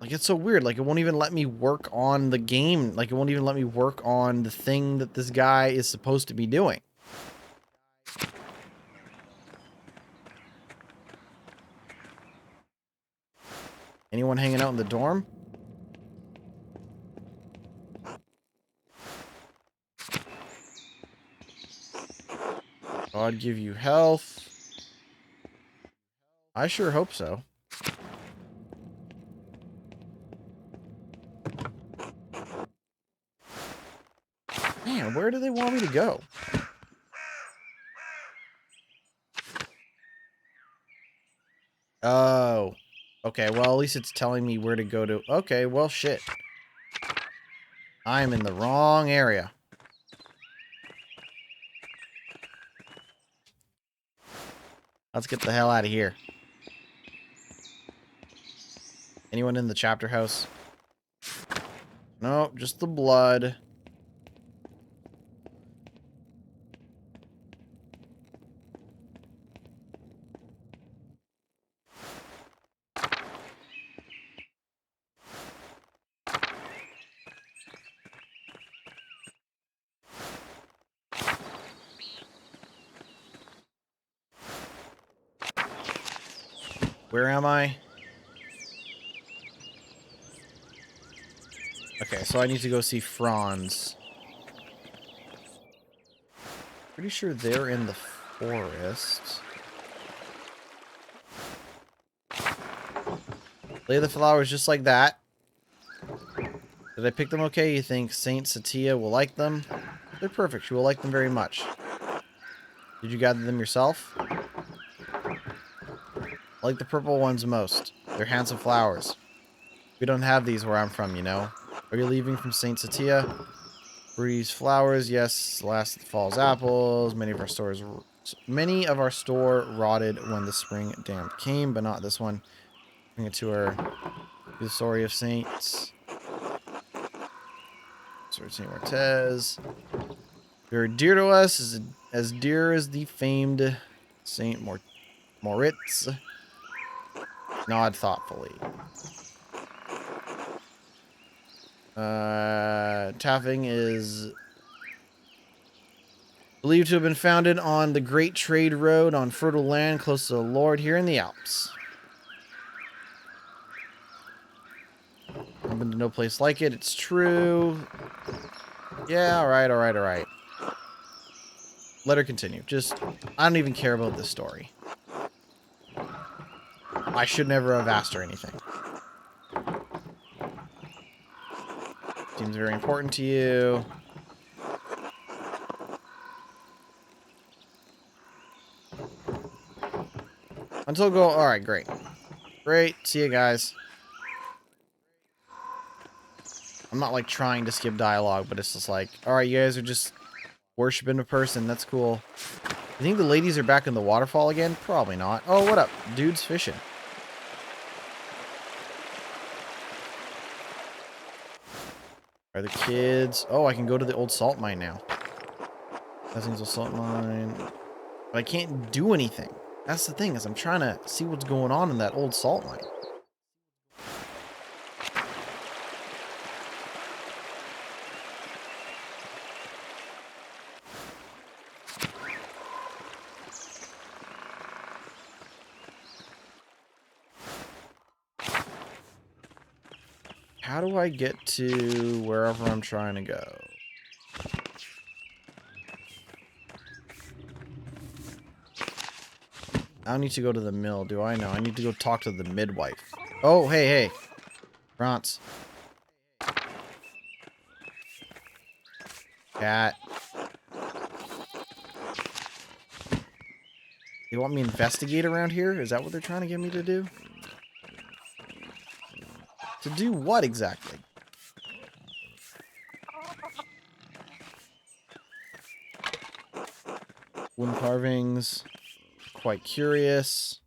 Like, it's so weird. Like, it won't even let me work on the game. Like, it won't even let me work on the thing that this guy is supposed to be doing. Anyone hanging out in the dorm? God give you health. I sure hope so. Man, where do they want me to go? Oh. Okay, well, at least it's telling me where to go to. Okay, well, shit. I'm in the wrong area. Let's get the hell out of here. Anyone in the chapter house? Nope, just the blood. Where am I? Okay, so I need to go see Franz. Pretty sure they're in the forest. Lay the flowers just like that. Did I pick them okay? You think Saint Satia will like them? They're perfect. She will like them very much. Did you gather them yourself? I like the purple ones most. They're handsome flowers. We don't have these where I'm from, you know. Are you leaving from Saint Satia? Breeze flowers, yes. Last of the fall's apples. Many of our store rotted when the spring damp came, but not this one. Bring it to her. The story of Saints. Sir Saint Martez. Very dear to us, as dear as the famed Saint Moritz. Nod thoughtfully. Taffing is believed to have been founded on the Great Trade Road on fertile land close to the Lord here in the Alps. I've been to no place like it. It's true. Yeah, alright. Let her continue. Just, I don't even care about this story. I should never have asked her anything. Seems very important to you. Until go, alright, great. Great, see you guys. I'm not like trying to skip dialogue, but it's just like, alright, you guys are just worshiping a person, that's cool. You think the ladies are back in the waterfall again? Probably not. Oh, what up? Dude's fishing. Are the kids... Oh, I can go to the old salt mine now. Nothing's a salt mine. But I can't do anything. That's the thing, is I'm trying to see what's going on in that old salt mine. How do I get to wherever I'm trying to go? I don't need to go to the mill, do I? No, I need to go talk to the midwife. Oh, hey. France. Cat. They want me to investigate around here? Is that what they're trying to get me to do? To do what exactly? Wooden carvings. Quite curious.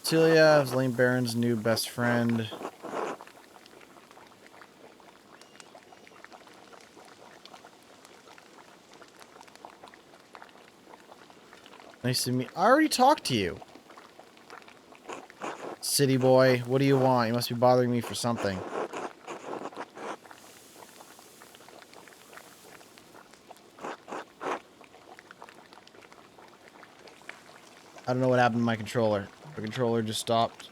Celia is Lane Barron's new best friend. Nice to meet... I already talked to you. City boy, what do you want? You must be bothering me for something. I don't know what happened to my controller. The controller just stopped.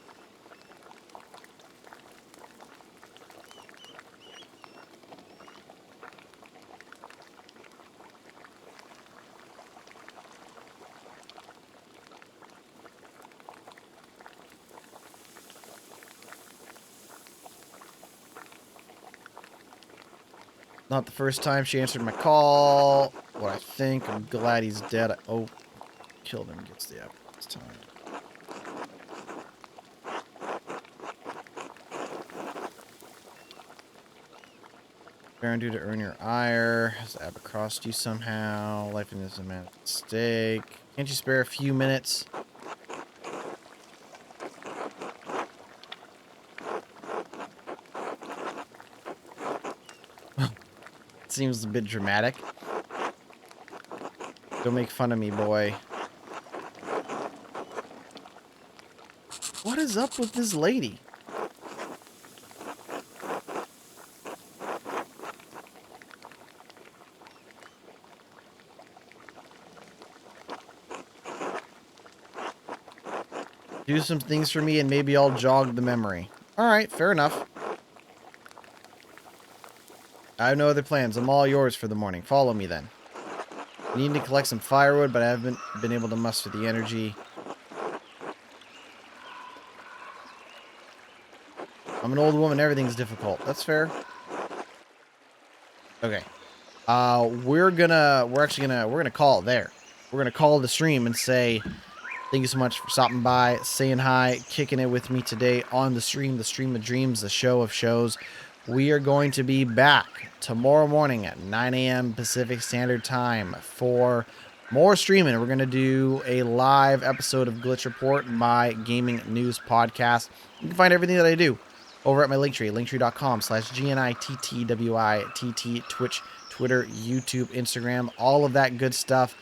Not the first time she answered my call. What I think. I'm glad he's dead. Oh, killed him. Gets the apple this time. Baron, due to earn your ire. Has Abba crossed you somehow? Life in this a man at stake. Can't you spare a few minutes? Seems a bit dramatic. Don't make fun of me, boy. What is up with this lady? Do some things for me and maybe I'll jog the memory. Alright, fair enough. I have no other plans. I'm all yours for the morning. Follow me then. I need to collect some firewood, but I haven't been able to muster the energy. I'm an old woman. Everything's difficult. That's fair. Okay. We're gonna call it there. We're gonna call the stream and say thank you so much for stopping by, saying hi, kicking it with me today on the stream of dreams, the show of shows. We are going to be back tomorrow morning at 9 a.m. Pacific Standard Time for more streaming. We're going to do a live episode of Glitch Report, my gaming news podcast. You can find everything that I do over at my Linktree, linktree.com/GNITTWITT, Twitch, Twitter, YouTube, Instagram, all of that good stuff.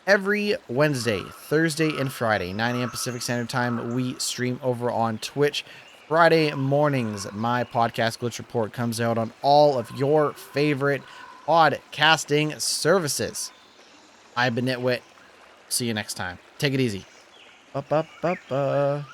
Every Wednesday, Thursday, and Friday, 9 a.m. Pacific Standard Time, we stream over on Twitch. Friday mornings, my podcast Glitch Report comes out on all of your favorite podcasting services. I've been Nitwit. See you next time. Take it easy. Ba-ba-ba-ba.